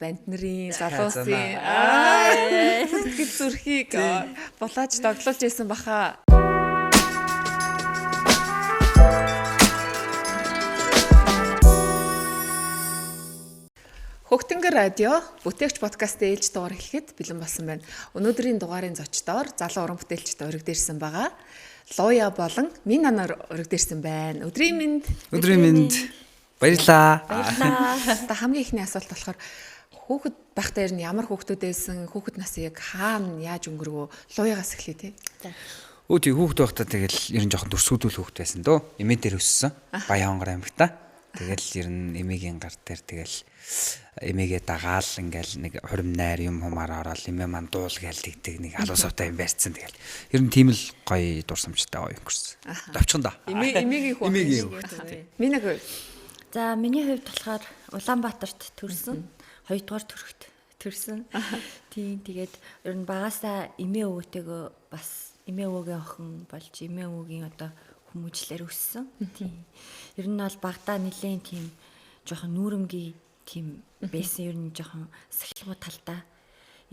банд нарын залуусын сэтгэл зүрхийг булааж доглуулж байсан баха. Хөгтөнгөр радио бүтээгч подкастын ээлж дугаар эхлэхэд бэлэн болсон байна. Өнөөдрийн дугаарын зочдоор залуу уран бүтээлчд өргөдөрсөн байгаа. Луя болон Мина нар өргөдөрсөн байна. Өдрийн мэнд. Баярлаа. Та хамгийн ихний асуулт болохоор хүүхэд байхдаа ер нь ямар хүүхдүүд байсан, хүүхэд нас яг хаана яаж өнгөрвөө? Луягаас эхлэе тий. Тий хүүхэд байхдаа тэгэл ер нь жоохон төрсгүүдүүл хүүхэд байсан дөө. Эмээ дээр өссөн. Баянгар аймагта. Тэгэл ер нь эмээгийн гар дээр тэгэл эмээгээ дагаал ингээл нэг хурим найр юм хумаар ороод эмээ ман дуул гээл тэгдэг нэг халуун савтай юм байрцсан тэгэл ер нь тийм л гоё дурсамжтай гоё өнгөрсөн. Давчхан да. Эмээгийн хүүхэд. Минаг. За миний хувьд болохоор Улаанбаатарт төрсөн. 2 дугаар төрөгт төрсөн. Тийм тэгээд ер нь багасаа эмээ өвгтэйгөө бас эмээ өвөгийн охин болж эмээ өвөгийн одоо хүмүүжлэр өссөн. Тийм. Ер нь бол багадаа нэлээд тийм жоохон нүүрэмгий тийм байсан ер нь жоохон сахилгуу талдаа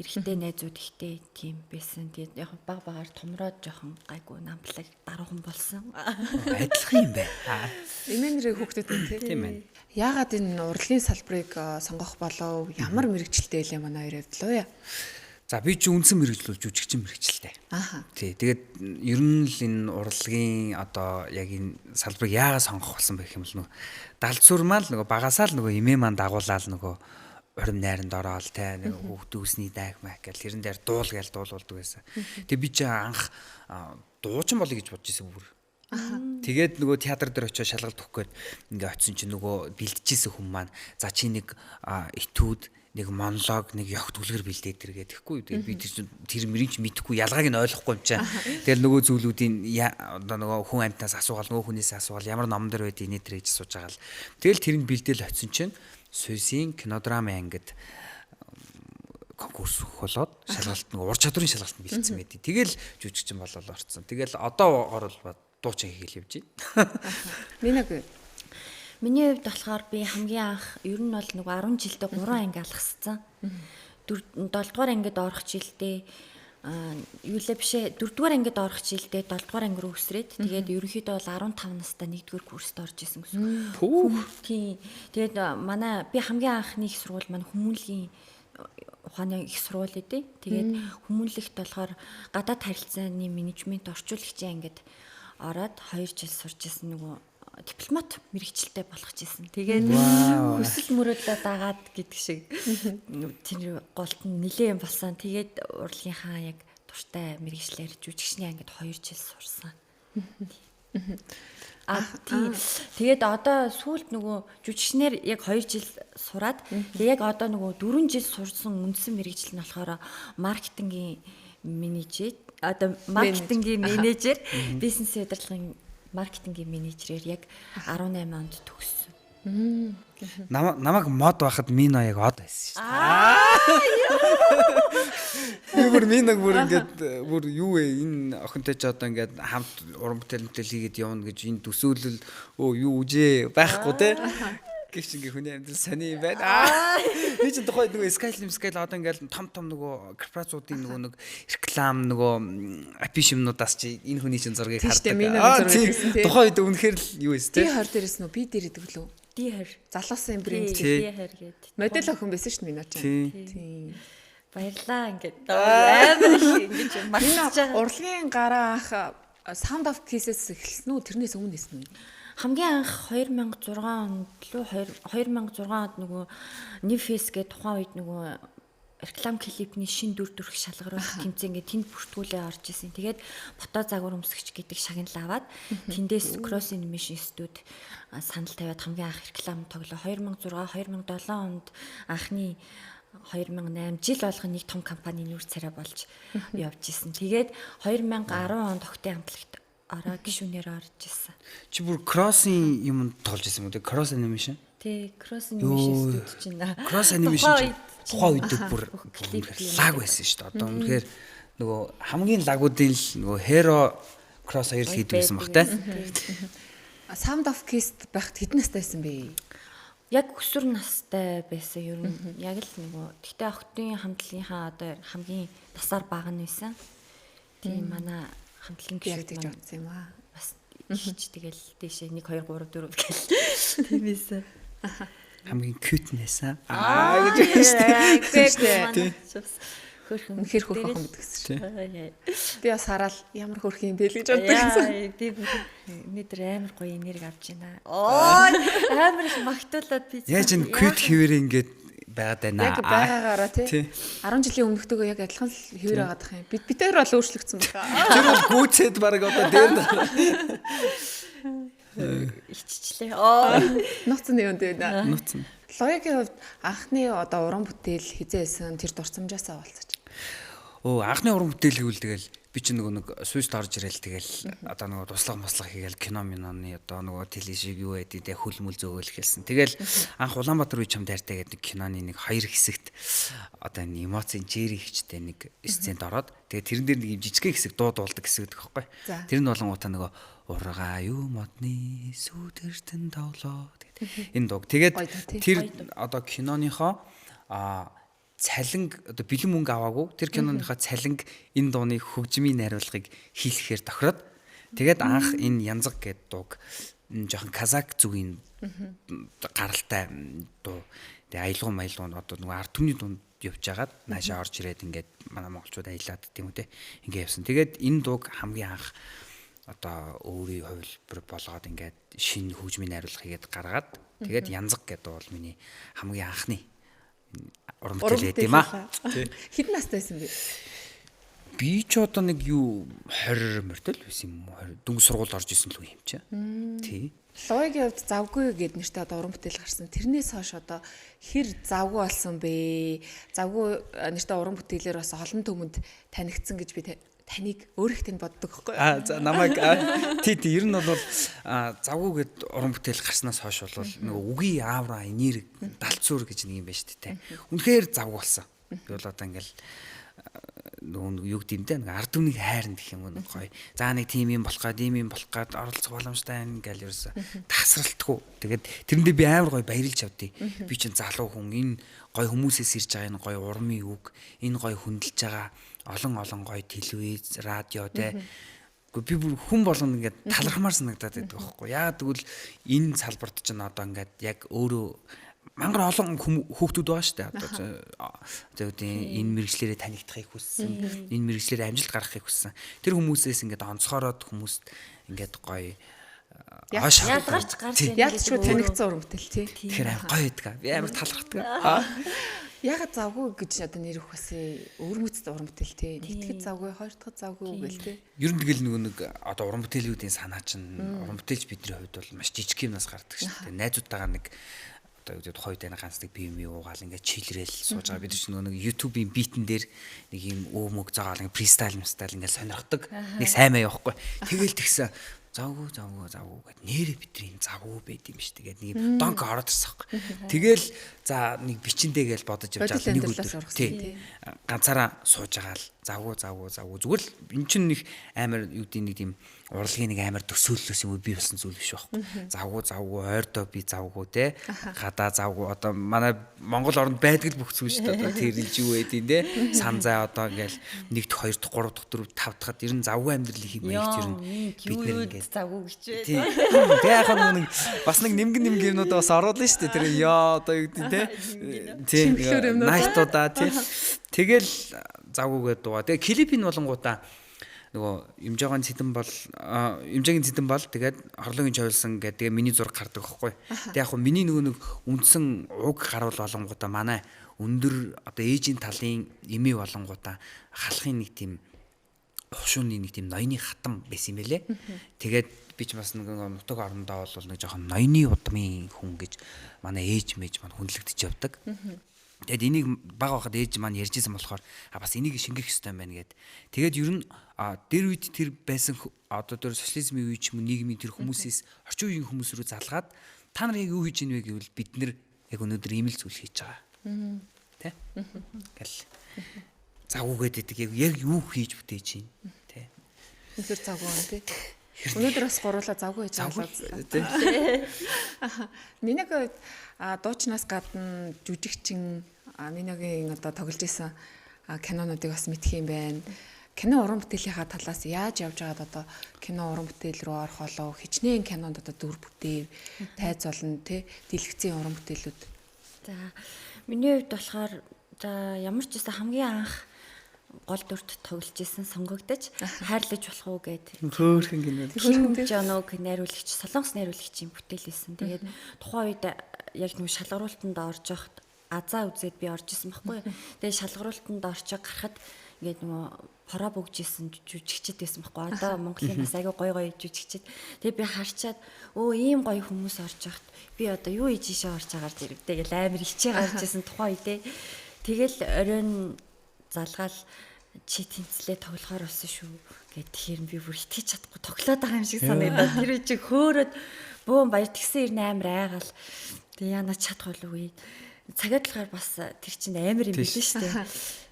эрэгтэй найзууд ихтэй тийм байсан. Тэгээд яг багаар томроод жоохон гайгүй намплаг даруухан болсон. Адилхан юм байна. Эмээ нэрийн хүүхдүүд энэ тийм байна. Яагаад энэ урлагийн салбарыг сонгох болов? Ямар мэрэгчлээ илээ манай хоёр хэвдлөө яа. За би ч үндсэн мэрэгжил бол жүжигчин мэрэгчлээ. Тий. Тэгээд ер нь л энэ урлагийн одоо яг энэ салбарыг яагаад сонгох болсон бэ гэх юм бол далдсурмаал нөгөө багасаа л нөгөө эмээ маань дагуулаад нөгөө урим найранд ороод те нэг хүүхд үүсний дайг маяг гэл тэрэн дээр дуул гээл дуулуулдаг байсан. Тэгээд би ч анх дуучин болъё гэж бодож ирсэн бүр. Тэгээд нөгөө театр дээр очиж шалгалт өгөх гээд ингээ очисон чинь нөгөө бэлтжижсэн хүн маань за чи нэг этюд нэг монолог нэг явах түлхэр бэлдээд тэргээд тэгэхгүй. Тэгээд би тэр мөрийн ч мэдэхгүй ялгааг нь ойлгохгүй юм чаа. Тэгэл нөгөө зүйлүүдийн одоо нөгөө хүн амтнаас асуугаал нөгөө хүнээс асуугаал ямар номон дээр байд инээ тэр гэж сууж байгаа л. Тэгэл тэрийг бэлдээл очисон чинь Суйсийн кинодрамын ангид конкурс болоод шалгалт нэг ур чадварын шалгалтанд бэлдсэн байдیں۔ Тэгэл жүжигчин болол орцсон. Тэгэл одоо орол дуучин хийгээл явж байна. Минаг. Миний хувьд болохоор би хамгийн анх ер нь бол нэг 10 жилдээ 3 анги алгассан. 7 дугаар ангид орох жилдээ юу лээ бишээ 4 дугаар ангид орох жилдээ 7 дугаар анги руу өсрээд тэгээд ерөнхийдөө бол 15 настай 1-р курст орж исэн гэсэн. Тийм. Тэгээд манай би хамгийн анхны их сургууль манай хүмүүнлэгийн ухааны их сургууль ээ. Тэгээд хүмүүнлэгт болохоор гадаад харилцааны менежмент орчуулагчийн ангид ороод 2 жил сурч исэн нөгөө дипломат мэрэгчлээ болгож исэн. Тэгээд хүсэл мөрөөдөө дагаад гэдэг шиг тэр голд нь нилээн болсон. Тэгээд урлагийнхаа яг дуртай мэрэгчлэр жүжигчний ангид 2 жил сурсан. Тэгээд одоо сүүлд нөгөө жүжигчнэр яг 2 жил сураад яг одоо нөгөө 4 жил сурсан үндсэн мэрэгжил нь болохоор маркетингийн менежер, одоо маркетингийн менежер, бизнес удирдлагын маркетингийн менежерээр яг 18 онд төгссөн. Намайг мод байхад Мина яг од байсан шүү дээ. Бүр Минаг бүр ингээд бүр юу вэ энэ охинтой ч одоо ингээд хамт уран бүтээл хийгээд явна гэж энэ төсөөлөл юу үжээ байхгүй те. Гэвч ингээ хүний амьдрал сони юм байна. Би ч тухайд нөгөө Scale одоо ингээл том нөгөө корпорациудын нөгөө нэг реклам нөгөө афиш юмнуудаас чи энэ хүний чинь зургийг хардаг. Тухайд үнэхээр л юу вэ те? D20 дээрээс нөө би дээр идэг лөө. D20 залуусын брэнд D20 гэдэг. Модель охин байсан шүү дээ Минаа чинь. Тийм. Баярлаа ингээд амар их ингэж марцж байгаа. Урлагийн гараа анх Sound of Kiss-с эхэлсэн үү? Тэрнээс өмнө нэсэн үү? Хамгийн анх 2006 онд лөө 2006 онд нөгөө Nifes гэх тухайн үед нөгөө реклам клипний шин дүр төрх шалгаруулах тэмцээн ингээд тэнд бүртгүүлээ орж исэн. Тэгээд фото загвар өмсгч гэдэг шагнал аваад тэндээс Cross Animation Studio санал тавиад хамгийн анх реклам тоглоо. 2006 2007 онд анхны 2008 жил болгоно нэг том компани нүүр царай болж явж исэн. Тэгээд 2010 онд Охтын хамтлагт араа гişүнээр орж исэн. Чи бүр Cross-ийн юм тоглож исэн үү? Cross Animation? Тий, Cross Animation Studio чинь. Cross Animation тухайн үед бүр лаг байсан шүү дээ. Одоо үнэхээр нөгөө хамгийн лагуудын л нөгөө Hero Cross 2 л хийдэг байсан баг те. Sound of Kiss байхад хэдэн настай байсан бэ? яг өсвөр настай байсан ер нь яг л нөгөө тэгтээ охтын хамтлагийнхаа одоо хамгийн насаар бага нь байсан. Тийм манай хамтлагийн яг гишүүд тэгж бодсон юм аа. бас ихж тэгэл дээшээ 1 2 3 4 гэл тийм байсан. Хамгийн cute нээсэн. гэж Тий. хөрхөн Үнэхээр хөрхөн гэдэгсэн. Би бас хараад ямар хөрх юм бэ л гэж боддог. би өнөөдөр амар гоё энерги авч байна. Оо амар их магтуулаад би Яаж энэ cute хэвээр ингээд байгаад байна. Яг байгаагаараа Тий. тий. 10 жилийн өмнөхтэйгөө яг адилхан л хэвээр байгаад байгаа юм. Бид тэр бол өөрчлөгдсөн байна. Тэр бол гүйцэд баг одоо дээр иччлээ. Нууцны юм дээ. нууцсан. Лоягийн хувьд анхны одоо уран бүтээл хизээсэн тэр дурсамжаасаа болцож. Анхны уран бүтээл гэвэл тэгэл би чи нэг Сүйст орж ирэл тэгэл одоо нэг туслах хийгээл кино миноны одоо нэг телевизэг юу байдیں۔ Тэ хөлмөл зөөгөл хэлсэн. Тэгэл анх Улаанбаатар үе чам дайртай гэдэг киноны нэг 2 хэсэгт одоо энэ эмоцийн жири хичтэй нэг сценд ороод тэгээ тэрэн дээр нэг юм жижиг хэсэг дуулдаг хэсэг гэдэг байхгүй. Тэр нь болонгуудаа нөгөө ургаа юу модны сүдэртэн тоглоо тэгээд энэ дуу. Тэгээд тэр одоо киноныхоо цалинг одоо бэлэн мөнгө аваагүй тэр киноныхаа цалинг энэ дууны хөгжмийн найруулгыг хийлгэхээр тохироод тэгээд анх энэ янзаг гэдэг дууг жоохон казак зүгийн гаралтай дуу тэгээд аялгуун одоо нөгөө ард түмний дунд явж байгаад наашаа орж ирээд ингээд манай монголчууд аялаад тийм үү те ингээд явсан. Тэгээд энэ дууг хамгийн анх одоо өөрийн хувилбар болгоод ингээд шинэ хөгжмийн найруулга хийгээд гаргаад тэгээд янзаг гэдэг дуу бол миний хамгийн анхны уран бүтээл байт юм аа. Хэдэн настай байсан бэ? Би ч одоо нэг юу 20 мөртөл байсан юм уу? Дөнгөж сургуульд орж исэн л үе юм чи. Тий. Лоягийн хувьд завгүй гэдэг нэртэй одоо уран бүтээл гарсан. Тэрнээс хойш одоо хэр завгүй болсон бэ? Завгүй нэртэй уран бүтээлээр бас олон түмэнд танигдсан гэж би таныг өөрөөх тань боддог байхгүй юу? За намайг тий ер нь бол завгүй гэд уран бүтээл гарснаас хойш бол нөгөө үгийн аавра энерги далцуур гэж нэг юм байна шүү дээ. Үнэхээр завгүй болсон. Би бол одоо ингээл нөгөө юу гэдэм те нэг ард түмнийг хайрна гэх юм уу гоё. За нэг тим юм болох гад оролцох боломжтой ингээл ерөөсө тасралтгүй. Тэгээд тэрэндээ би амар гоё баярлж авдیں۔ Би чинь залуу хүн энэ гоё хүмүүсээс ирж байгаа энэ гоё урмын үг, энэ гоё хөндлөж байгаа олон гоё телевиз, радио те. Гэхдээ би бүр хүн болгоно ингээд талархмаар санагдаад байдаг байхгүй. Яагаад гэвэл энэ салбарт ч одоо ингээд яг өөрөө мангар олон хүүхдүүд байгаа шүү дээ. Одоо энэ мэрэгчлэрээ танигдахыг хүссэн, энэ мэрэгчлэрээ амжилт гаргахыг хүссэн. Тэр хүмүүсээс ингээд онцгороод хүмүүст ингээд гоё ялгарч гарч яалтчгүй танигдсан уран бүтээл тий. Тэгэхээр гоё байдаг. Би амар талархдаг. Ягаад завгүй гэж одоо нэр өгөх байсан өвөрмөц уран бүтээл тий. Нэгтгэж завгүй, хоёр дахь завгүй гэл тий. Ер нь тэгэл нэг одоо уран бүтээлүүдийн санаа чинь уран бүтээлч бидний хувьд бол маш жижиг юмнаас гардаг шүү дээ. Найзуудтайгаа нэг одоо юу гэдэг хоёрт ганц нэг бие мие уугаал ингээд чилрээл сууж байгаа. Бид чинь нэг YouTube-ийн битэн дээр нэг юм өөмөг заагаал ингээд фристайл ингээд сонирхдаг. Нэг сайн маяа явахгүй. Тэгэл тэгсэн завгүй гэд нэрэ бидний завгүй байд юм шүү дээ. Нэг донк ороод ирсэн байхгүй. Тэгэл за нэг бичэндээ гэж бодож явж байгаа нэг өдөр тий ганцаараа сууж байгаа л завгүй зүгээр л эн чинь нэг амар юу гэдэг нэг тийм урлагийн нэг амар төсөөллөөс юм уу би болсон зүйл биш байхгүй. Завгүй ойрдоо би завгүй те гадаа завгүй одоо манай Монгол оронд байдаг л бүх зүйл шүү дээ. Одоо тэр л юу байдیں۔ Те санзаа одоо ингээл 1 дэх 2 дэх 3 дэх 4 5 дахад ер нь завгүй амьдрал хийх маягт ер нь бид нэр ингээд завгүй гэж байна. Тий. Тэгээ яг нэг бас нэг нэмгэн юмнууд бас оруулаа шүү дээ. Тэр яа одоо юу гэдэг те. Тий. Найтуудаа тий. Тэгэл завгүйгээд дугаа. Тэгээ клипийн болонгуудаа нөгөө имжаагийн цэдэн бол тэгээд хорлогийн чойлсон гэдэг тэгээ миний зураг гардаг байхгүй. Тэгээ яг хөө миний нөгөө нэг үндсэн уг гарвал болонгуудаа манай өндөр одоо ээжийн талын эми болонгуудаа халахын нэг тийм хушууны нэг тийм ноёны хатам байсан юм байлээ. Тэгээд би ч бас нэг нутаг орондоо бол нэг жоохон ноёны удмын хүн гэж манай ээж мэж маань хүндлэгдэж явдаг. Тэгэд энийг баг байхад ээж маань ярьжсэн болохоор бас энийг шингэх ёстой юм байна гэд. Тэгээд ер нь дээр үед тэр байсан одоо тэр социализмын үе ч юм уу нийгмийн тэр хүмүүсээс орчин үеийн хүмүүс рүү залгаад та нар яг юу хийж ийнвэ гэвэл бид нэр яг өнөөдөр ийм л зүйл хийж байгаа. Тэ? Гэл. Завгүйгээд идэг яг юу хийж бүтээж чинь. Тэ? Үнэхээр завгүй юм тий. Өнөөдөр бас гурлаа завгүй хийж байгаа. Миний хувьд дуучнаас гадна жүжигчин Ниногийн одоо тоглож исэн кинонуудыг бас мэдх юм байна. Кино уран бүтээлийнхаа талаас яаж явж байгаад одоо кино уран бүтээл рүү орох болов? Хичнээн кинонд одоо дүр бүтээв, тайз болно тий, дэлгэцийн уран бүтээлүүд. За миний хувьд болохоор за ямар ч байсан хамгийн анх гол дүрт тоглож исэн сонгогдож хайрлаж болох уу гэдэг Хөөхөн кино. Ким Жоног найруулагч, Солонгос найруулагчийн бүтээлсэн. Тэгээд тухайн үед яг нэг шалгаруултанд орж явахад азаа үзээд би орж исэн байхгүй. Тэгээд шалгаруултанд орчоо гарахад ингээд нөгөө пороо бөгжсэн жүжигчд байсан байхгүй. Одоо Монголын бас аягүй гоё жүжигчд. Тэгээд би харчаад ийм гоё хүмүүс орж явахад би одоо юу хийж ийшээ орж агаар зэрэгтэй гэл амар хичээ гарч исэн тухайн үедээ. Тэгэл оройн залгаал чи тэнцлээ тоглохоор болсон шүү гэд тэгэхээр би бүр итгэж чадахгүй тоглоод байгаа юм шиг санагдаад тэр үчиг хөөрөд бөөн баяр тэгсэн ирнэ амар айгаал тэг яна чадах болов уу цагаад болохоор бас тэр чинь амар юм билээ шүү дээ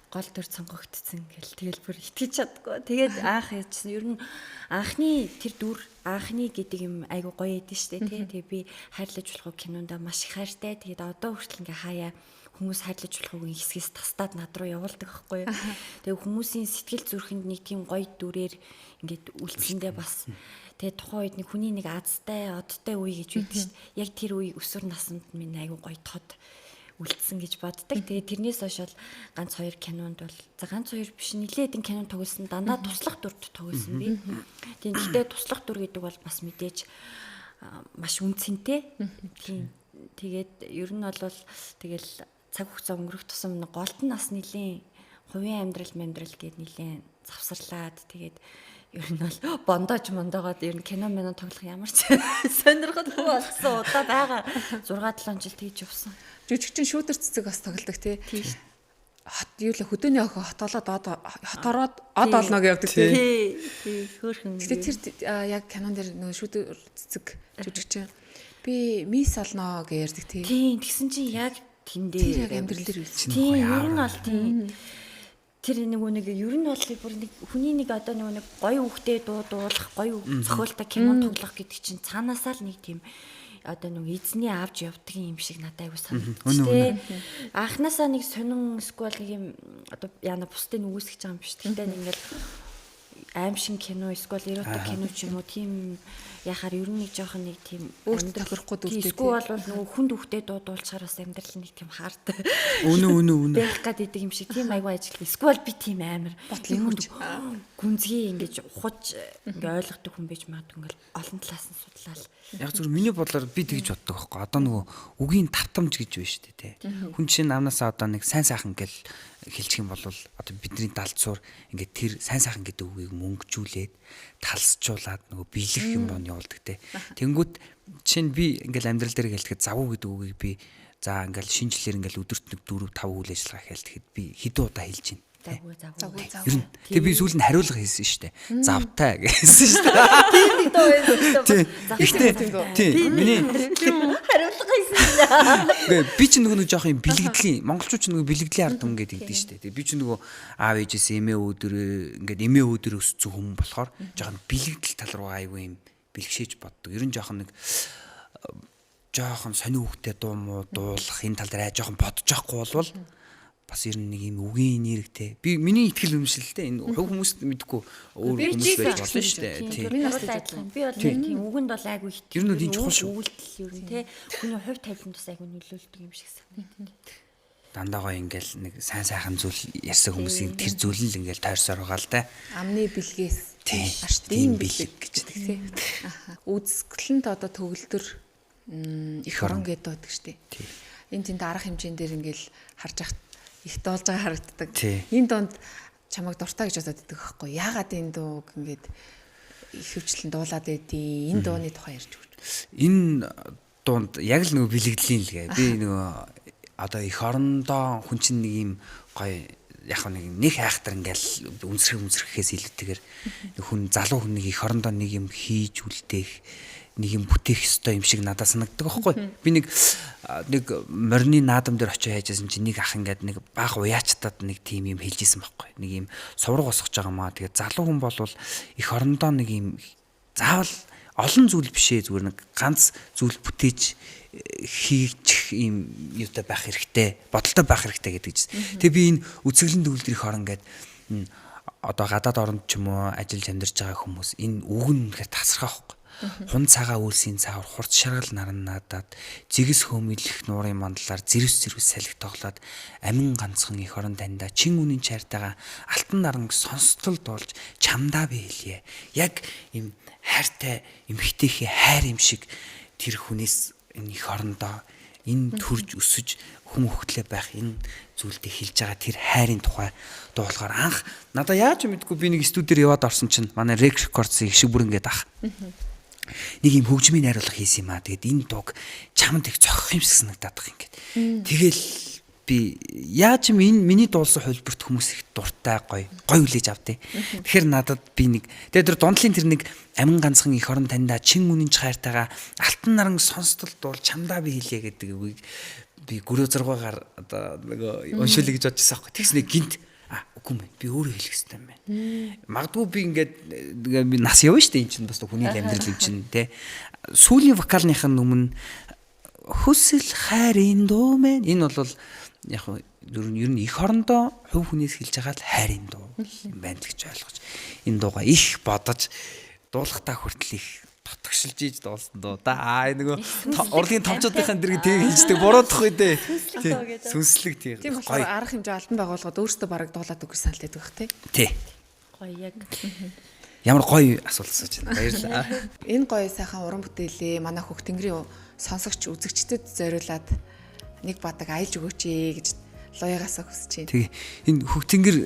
гол төр сонгогдсон гэл тэгэл бүр итгэж чадахгүй тэгээд анх яжсан ер нь анхны тэр дүр анхны гэдэг юм айгу гоё эдэн шүү дээ тий би хайрлаж болох кинонда маш их хайртай тэгээд одоо хүртэл ингээ хаяа хүмүүс хайрлаж болохгүй хэсгээс тастаад над руу явуулдаг байхгүй юу. Тэгээ хүмүүсийн сэтгэл зүрхэнд нэг тийм гоё дүрээр ингээд үлдсэндээ бас тэгээ тухайн үед нэг хүний нэг азтай, одтой үе гэж байдаг шүү дээ. Яг тэр үе өсвөр наснд минь айгүй гоё тод үлдсэн гэж боддог. Тэгээ тэрнээс хойш ганц 2 кинонд бол за ганц 2 биш нэлээдэн кинонд тоглосон дандаа туслах дүрд тоглосон би. Тийм гэхдээ туслах дүр гэдэг бол бас мэдээж маш үнцэнтэй. Тийм тэгээд ер нь бол тэгэл цаг хугацаа өнгөрөх тусам голтон нас нилийн хувийн амьдрал гэд нилийн завсарлаад тэгээд ер нь бол бондоож мондоогоод ер нь кино тоглох ямар ч сонирхолгүй болсон удаа байгаа 6-7 жил тэгж явсан. Жүжигчин шүүдэр цэцэг бас тоглодог тий. Хот юу л хөдөөний охин хотороод од олно гэж явдаг тий. Тий хөөрхөн. Гэтэ тэр яг кинон дээр нөгөө шүүдэр цэцэг жүжигчин би мисс олно гэж ярьдаг тий. Тий тэгсэн чинь яг тэр яг амьдрал дээр үлдсэн. Тийм ер нь бол тийм тэр нэг ер нь бол бүр нэг хүний нэг одоо нэг гоё үгтэй дуулах гоё зохиолтой кино тоглох гэдэг чинь цаанаасаа л нэг тийм одоо нэг эзний авч явдаг юм шиг надад аягүй санагдчихэ. Анхнаасаа нэг сонин эсвэл нэг юм одоо яна бусдын үгүйсгэж байгаа юм биш. Тэгтээ ингээл аимшиг кино эсвэл эротик кино ч юм уу тийм яхаар ер нь нэг жоохон нэг тийм өөртөө тохирохгүй дүртэй. Эсвэл бол нөгөө хүнд үхтэй дуулахаар бас амьдрал нэг тийм хаард. Үнэ. Байх гэдэг юм шиг тийм айгүй ажил. Эсвэл би тийм амар ботлын гүнзгий ингэж ухаж ингээ ойлгодог хүн байж магадгүй ингээл олон талаас нь судлаад. Яг зөв миний бодлоор би тэгж боддог байхгүй. Одоо нөгөө үгийн тавтамж гэж байна шүү дээ тий. Хүн чинь намнаасаа одоо нэг сайн сайхан гэл хэлчих юм бол одоо бидний далдсуур ингээд тэр сайн сайхан гэдэг үгийг мөнгөжүүлээд талсжуулаад нөгөө биелэх юм руу явуулдаг тий. Тэнгүүд чинь би ингээл амьдрал дээр хэлэхэд завуу гэдэг үгийг би за ингээл шинжлэлээр ингээл өдөрт нэг 4-5 үйл ажиллагаа хэлэхэд би хэдэн удаа хэлж байна. Завгүй. Тэгээ би сүүл нь хариулга хийсэн шүү дээ. Завтай гэсэн шүү дээ. Тийм нэг доо байсан шүү дээ. Тийм. Миний хариулга хийсэн. Би ч нөгөө нэг жоох юм бэлгэдлийн монголчууд ч нөгөө бэлгэдлийн ард түмэн гэдэг дээ шүү дээ. Би ч нөгөө аав ээжээс эмээ өөдрөө ингээд эмээ өөдрөө өссөн хүн болохоор жоох бэлгэдэл тал руу аягүй юм бэлгшээж боддог. Ер нь жоох нэг жоохон сонио хөвгтэй дуу муу дуулах энэ тал дээр жоохон бодож байхгүй болвол бас ер нь нэг юм үгийн нэрэгтэй. Би миний итгэл үнэмшилтэй энэ хүмүүст мэдгүй өөр хүмүүс байж болно шүү дээ. Тийм. Би бол тийм үгэнд бол айгүй их. Ер нь энэ чухал шүү. Үйлдэл ер нь тий. Хүний хувь тавиланд бас айгүй нөлөөлдөг юм шиг санагдав. Дандаа гоё ингээл нэг сайн сайхан зүйл ярьсан хүмүүсийн тэр зүйл л ингээл тойрсоор байгаа л да. Амны бэлгээс аштын бэлэг гэж тий. Үзэсгэлэнт одоо төгөлдөр их орон гэдэг байдаг шүү дээ. Энэ тийм дарах хэмжээнд дээр ингээл харж ахт их доолж байгаа харагддаг. Энэ донд чамайг дуртай гэж бодоод байдаг байхгүй. Яагаад энэ дууг ингээд их хөвчлэн дуулаад байдیں۔ Энэ дууны тухай ярьж өгч. Энэ дуунд яг л нөгөө бэлгэдлийн л гээ. Би нөгөө одоо эх орондоо хүн чинь нэг юм гоё яг нэг хайхтар ингээл үнсрэхээс илүүтэйгээр хүн залуу хүн нэг эх орондоо нэг юм хийж үлдээх нэг юм бүтээх ёстой юм шиг надад санагддаг байхгүй. Би нэг морины наадам дээр очиж хайжсэн чинь нэг ах ингээд нэг баг уяачтаад нэг тим юм хэлжсэн байхгүй. Нэг юм сувраг босгож байгаа маа. Тэгээд залуу хүн болвол эх орондоо нэг юм заавал олон зүйл бишээ зүгээр нэг ганц зүйл бүтээж хийчих юм юутай байх хэрэгтэй, бодолтой байх хэрэгтэй гэдэг чинь. Тэгээ би энэ үзэсгэлэн төвлөрөх орон гэдэг одоо гадаад оронд ч юм уу ажиллаж амьдарч байгаа хүмүүс энэ үг нь үнэхээр тасархай байхгүй. Хун цагаа үлсийн цаавар хурц шаргал наран наадаад зэгс хөмөдлөх нуурын мандлаар зэрвс салхи тоглоод амин ганцхан их орон таньда чин үнийн чайтайгаа алтан наранг сонстол дуулж чамдаа би хэлье. Яг им хайртай эмхтэйхээ хайр юм шиг тэр хүнээс энэ их орондоо энэ төрж өсөж хүм хөхтлээ байх энэ зүйлдээ хэлж байгаа тэр хайрын тухай дуулахаар анх надаа яаж мэдгүй би нэг студиэр яваад орсон чинь манай рекордсын их шиг бүр ингээд ах. Нэг юм хөгжмийн найруулга хийсэн юм аа. Тэгээд энэ дууг чамд их цохих юм шиг санагдаад байгаа юм ингээд. Тэгэл би яаж юм энэ миний дуулсан хөлбөрт хүмүүс их дуртай гоё хүлээж авдээ. Тэгэхээр надад би нэг тэгээд тэр дундлын тэр нэг амин ганцхан их орон таньда чин үнийн хайртайгаа алтан наран сонстол дуул чамдаа би хэлье гэдэг үгийг би гөрөө зургаагаар одоо нөгөө уншуулъя гэж бодчихсан байхгүй. Тэгснэ гинт үгүй мэн би өөрөө хэлэх хэрэгтэй юм байна. Магадгүй би ингээд би нас явна шүү дээ эн чинь бас хүний амьдрал юм чинь те. Сүүлийн вокалных нь өмнө хүсэл хайрын дуу мэн энэ бол яг ер нь их орондоо хувь хүнээс хэлж байгаа л хайрын дуу юм байна гэж ойлгож энэ дууга их бодож дуулахтаа хүртэл их тотгшилж ийж дуулсан дуу да нөгөө урлагийн томчуудынхаа дэрэг тийг хийждэг буруудах үе дээ сүнслэг тийм болохоор арга хэмжээ албан байгууллагад өөрсдөө бараг дуулаад өгөх санал байдаг бах тий Гоё яг ямар гоё асуулт асууж байна баярлалаа энэ гоё сайхан уран бүтээлээ манай Хөх Тэнгэрийн сонсогч үзэгчдэд зориулаад нэг бадаг аялж өгөөч гэж лоягасаа хүсэж байна. Тэгээ энэ Хөх Тэнгэр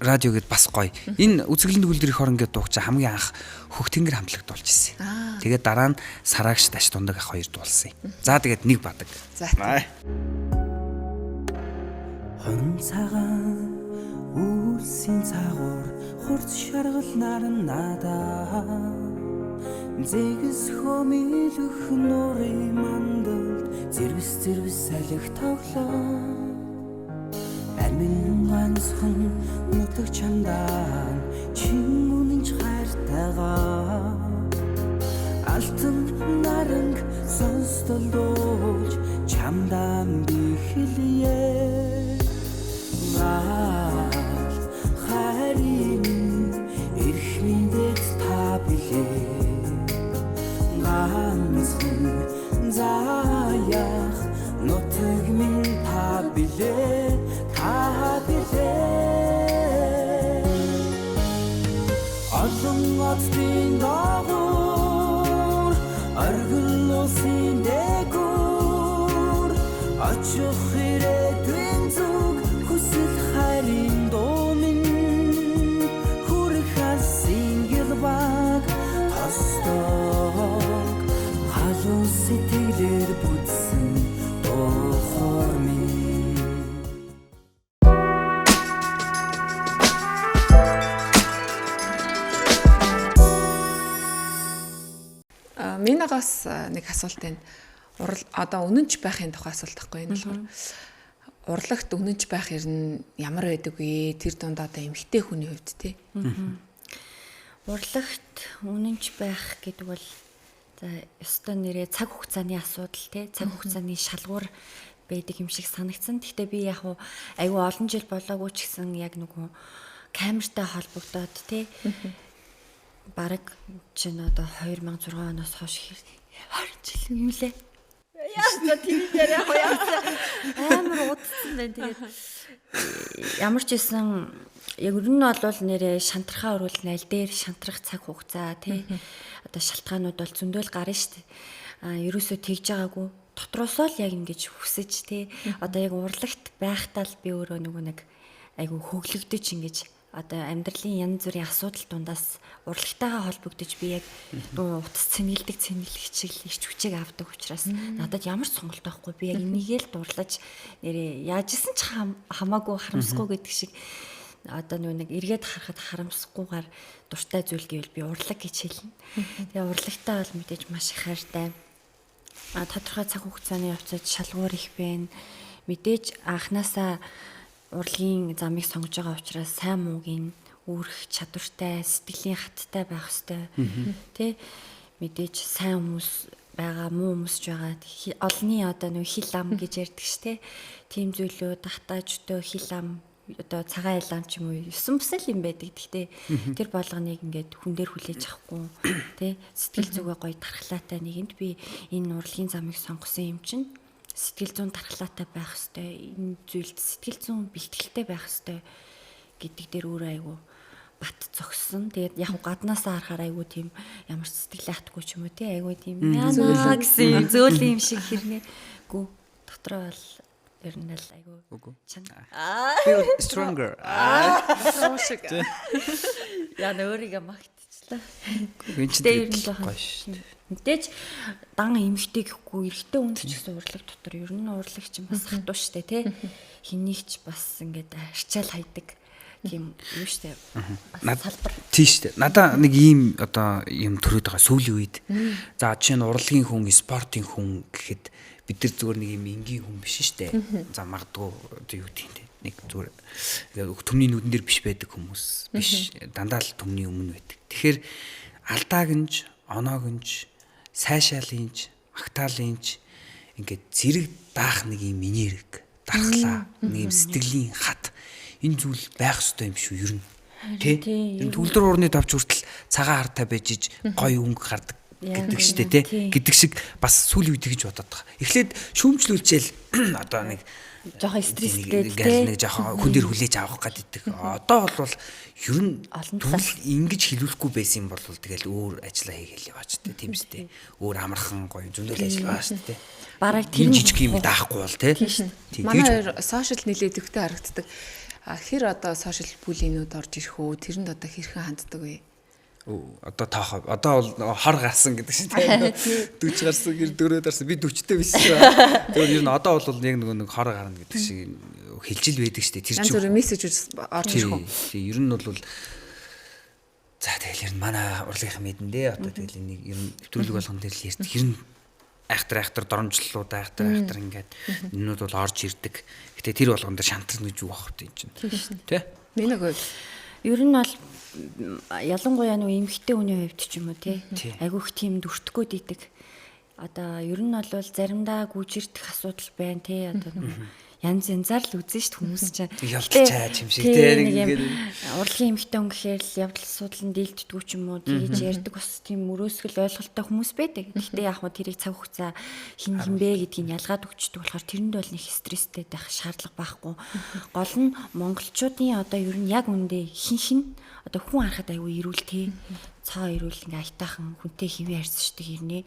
радио гэдээ бас гоё. Энэ үзэсгэлэн төгөлдрийн хорон гэдэг дууг чинь хамгийн анх Хөх Тэнгэр хамтлагт дуулж ирсэн. Тэгээд дараа нь Сараагш Даш Дундаг ах хоёр дуулсан юм. За тэгээд нэг бадаг. За. Хон цагаан үлсийн цагуур хурц шаргал наран надаа зэгс хөмөлөх нуурын мандалд зэрвс салхи тоглоо амин ганцхан нутаг чамдаа чин үнэн хайртайгаа алтан наранг сонстол дуулж чамдаа би хэлье хайрын эрх мэдээд та билээ ганцхан заяах нутаг минь та билээ олон отын дагуур аргал усын дээгүүр очих ирээдүйн зүг хүсэл хайрын дуу минь хүрэх сингэл баг тостог халуун сэтгэлээр бүтсэн дохор минь Минагаас нэг асуулт байна. Одоо үнэнч байхын тухай асуулт байхгүй энэ болохоор урлагт үнэнч байх юм ямар байдаг вэ? Тэр дунд одоо эмэгтэй хүний хувьд тий. Урлагт үнэнч байх гэдэг бол за ёстой нэрээ цаг хугацааны асуудал тий. Цаг хугацааны шалгуур байдаг юм шиг санагдсан. Гэхдээ би яг айгүй олон жил болоогүй ч гэсэн яг нөгөө камертай холбогдоод тий. Бараг чинь одоо 2006 оноос хойш 20 жил юм лээ. Яа тийм яриа амар удсан байна тэгээд ямар ч байсан яг ер нь бол нэрээ шантрахаа өрүүлнэ аль дээр шантрах цаг хугацаа тий одоо шалтгаанууд бол зөндөл гарна шүү дээ. Ерөөсөө тэгж байгаагүй дотроосоо л яг ингэж хүсэж тий одоо яг урлагт байхдаа л би өөрөө нөгөө нэг айгу хөглөгдөж ингэж одоо амьдралын янз бүрийн асуудал дундаас урлагтайгаа холбогдож би яг утас цэнгэлдэг цэнгэлэгч шиг л ич хүчийг авдаг учраас надад ямар ч сонголт байхгүй би яг энийгээ л дурлаж нэрээ яажсэн ч хамаагүй харамсахгүй гэдэг шиг одоо нэг эргээд харахад харамсахгүйгээр дуртай зүйл гэвэл би урлаг гэж хэлнэ. Тэгээ урлагтай бол мэдээж маш их хайртай. Тодорхой цаг хугацааны явцад шалгуур их байна. Мэдээж анханасаа урлагийн замыг сонгож байгаа учраас сайн муугийн үүрэх чадвартай, сэтгэлийн хаттай байх ёстой. Тэ мэдээж сайн хүмүүс байгаа, муу хүмүүс ч байгаа. Олны одоо нэг хил ам гэж ярьдаг ш тэ. Тим зүйлөө татаажтай хил ам одоо цагаан ил ам ч юм уу 9 бүсэл юм байдаг. Гэхдээ тэр болгоныг ингээд хүн дээр хүлээж авахгүй тэ сэтгэл зүгээ гоё тархлаатай нэгэнд би энэ урлагийн замыг сонгосон юм чинь сэтгэл зүйн тархлаатай байх хэвээр энэ зүйлд сэтгэл зүйн бэлтгэлтэй байх хэвээр гэдэг дээр өөрөө айгу бат зогссон. Тэгээд яг гаднаасаа харахаар айгу тийм ямар ч сэтгэл хатгүй ч юм уу тий айгу тийм яна гэсэн зөөлөн юм шиг хэрнээ гүү дотроо бол ер нь л айгу чанга feel stronger. яа өөрийгөө магтчихлаа. Гинчтэй гоё шүү. Мэдээж дан эмхтэй гэхгүй эрэгтэй хүн ч гэсэн урлаг дотор ер нь урлаг чинь бас хатуу штэ тий хэнийг ч бас ингээд арчаал хайдаг тийм юу штэ салбар тийш штэ надаа нэг ийм одоо юм төрөөд байгаа сүүлийн үед за жишээ нь урлагийн хүн спортын хүн гэхэд бид нар зүгээр нэг юм энгийн хүн биш штэ за магадгүй одоо юу гэдэг юм нэг зүгээр төмний нүдэн дээр биш байдаг хүмүүс биш дандаа л төмний өмнө байдаг тэгэхээр алдаагнж оноогнж сайшаалынж магтаалынж ингээд зэрэг даах нэг юм энерги дархлаа нэг юм сэтгэлийн хат энэ зүйл байх ёстой юм шүү ер нь тий энэ төлдөр уурны давж хүртэл цагаан хартай байж иж гоё өнгө гардаг гэдэг штэ тий гэдэг шиг бас сүүлийн үед гэж бодоод байгаа. Эхлээд шүүмжлүүлчихэл одоо нэг жоохон стресстэй тий нэг жоохон хүн дээр хүлээж авах гэдэг. Одоо бол ер нь ингэж хэлүүлэхгүй байсан юм бол тэгэл өөр ажиллаа хийгээл яваач тий тийм үстэй. Өөр амархан гоё зөндөл ажиллаа шүү дээ. Бараг тэр жижиг юм даахгүй бол тий. Манай хоёр сошиал нэлээд өвгтэй харагддаг. Хэр одоо сошиал бүлийнүүд орж ирэх үү? Тэрэнд одоо хэрхэн ханддаг вэ? Одоо таах одоо бол хор гарсан гэдэг шиг тийм 40 гарсан гэр 4 дарсан би 40-тэй биш шүү. Тэгэхээр ер нь одоо бол яг нэг хор гарна гэдэг шиг хэлжил байдаг шүү дээ. Тэр чинь мессеж орж ирэх үү? Тийм ер нь бол за тэгэл ер нь манай урлагийнхан мэдэн дээ. Одоо тэгэл энийг ер нь нэвтрүүлэг болгон дээр л ярьдаг. Ер нь айхтар доромжллууд айхтар ингээд энүүд бол орж ирдэг. Гэтэ тэр болгон дээр шантарна гэж юу бах вэ чинь. Тэ? Миний хувьд ер нь бол ялангуяа нэг эмэгтэй хүний хувьд ч юм уу тий айгүйх тийм дүртгөөд идэг. Одоо ер нь бол заримдаа гүйжирдэх асуудал байна тий одоо янз янзаар л үзэн шүү хүмүүс чинь. Ялтчаач юм шиг тий ингээд урлагийн эмэгтэй хүн гэхээр л явдал асуудал нь дийлддгүү ч юм уу тийж ярьдаг бас тийм мөрөөсгөл ойлголттой хүмүүс байдаг. Гэхдээ яг хөө тэрийг цаг хугацаа хин бэ гэдгийг ялгаад өгчдөг болохоор тэрэнд бол нэг стресстэй байх шаардлага байхгүй. Гол нь монголчуудын одоо ер нь яг үндэ хин одоо хүн харахад аюу ирүүл тий цаа ирүүл ингээ айтаахан хүнтэй хэвээ ярьсан шүү дээ хэрнээ.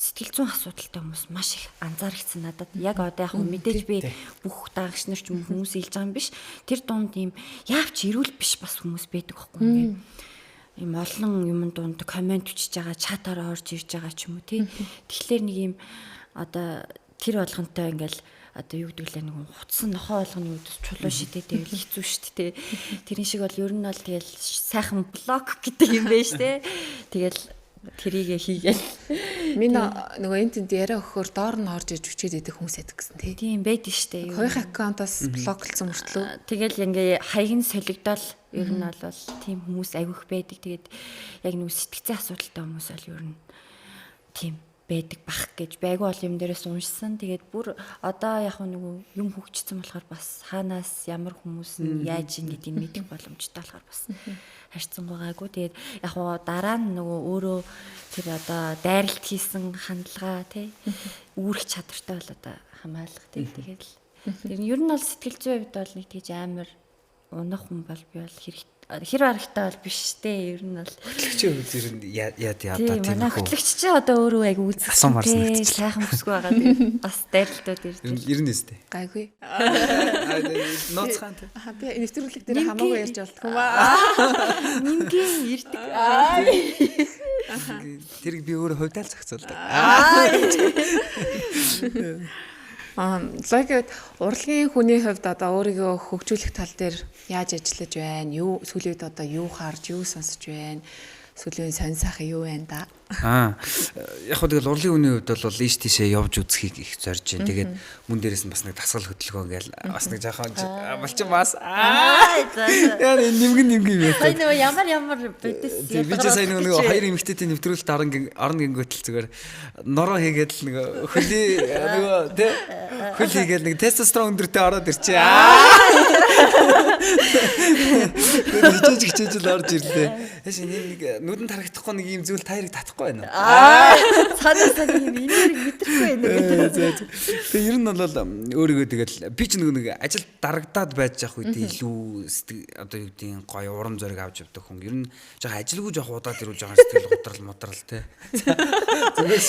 Сэтгэл зүйн асуудалтай хүмүүс маш их анзаарчихсан надад. Яг одоо яг мэдээж би бүх даагч нар ч юм хүмүүс илж байгаа юм биш. Тэр дунд ийм яавч ирүүл биш бас хүмүүс байдаг байхгүй юм. Ийм олон юм дунд комент бичиж байгаа, чатаар орж ирж байгаа ч юм уу тий. Тэгэхээр нэг ийм одоо тэр болгонтой ингээл одоо юу гэдэг лээ нэг хуцсан нохоо болгоны үдс чулуу шидэдэг хэцүү шүү дээ. Тэрэн шиг бол ер нь бол тэгэл сайхан блок гэдэг юм байж тээ. Тэгэл тэрийгэ хийгээл. Миний нөгөө энэ тэнд яриа өгөхөөр доор нь орж иж хүчээд идэх хүмүүс байдаг гэсэн тий. Тийм байдаг шүү дээ. Хоёрын аккаунтаас блоклсон мөртлөө. Тэгэл ингээ хаяг нь солигдол ер нь бол тийм хүмүүс аявих байдаг. Тэгээд яг нэг сэтгцэн асуудалтай хүмүүс бол ер нь тийм байдаг бах гэж байгу бол юм дээрээс уншсан. Тэгээд бүр одоо яг нэг юм хөгжсөн болохоор бас хаанаас ямар хүмүүс нь яаж ин гэдгийг мэдэх боломжтой болохоор бас харьцсан байгаагүй. Тэгээд яг дараа нь нөгөө өөрөө тэр одоо дайралт хийсэн хандлага тий үүрэх чадвартай бол одоо хамаалах тий. Тэгээд тэр нь ер нь бол сэтгэл зүйн хувьд бол нэг тийж амар унах хүн бол би бол хэр барагтай бол биш те ер нь бол хөтлөгчийн хувьд ер нь яа тийм манай хөтлөгч чи одоо өөрөө айгу үзэх сайхан бүсгүй байгаа тийм бас дайралтууд ирдэг ер нь өстэй гайгүй ноцхан те би нэвтрүүлэг дээр хамаагүй ярьж болтгүй маа мингийн ирдэг тэрийг би өөрөө хувьдаал зохицуулдаг логик урлагийн хүний хувьд одоо өөрийгөө хөгжүүлэх тал дээр яаж ажиллаж байна? Юу сүүлийн үед одоо юу харж, юу сонсож байна? Сүлийн сонь сайхан юу байна да? Яг хөө тэгэл урлын үний хувьд бол ийш тийшээ явж үзхийг их зорж байна. Тэгээд мөн дээрээс нь бас нэг дасгал хөдөлгөөн гээл бас нэг жоохон болчих бас. Яа нэмгэн юм байна. Хай нөгөө ямар бидээс би ч сайн нөгөө хоёр эмэгтэйтэй нэвтрүүлэлт орно гингөтл зүгээр нороо хийгээд л нөгөө хөлийн нөгөө тэ хөл хийгээд нэг тестостерон өндөртэй ороод ирчээ. Хичээж л орж ирлээ. Эш нэг нүдэнд харагдахгүй нэг юм зүйл таярыг татахгүй байна. Цаанаас юм энерги мэдрэхгүй байна. Тэгээ ер нь бол өөрийгөө тэгэл би ч нэг ажил дарагдаад байж явах үед илүү одоо юу гэдгийг гоё урам зориг авч явдаг хүн. Ер нь жоо ажилгүй жоох удаад ирүүл жоохон сэтгэл мудрал те. Зүгээс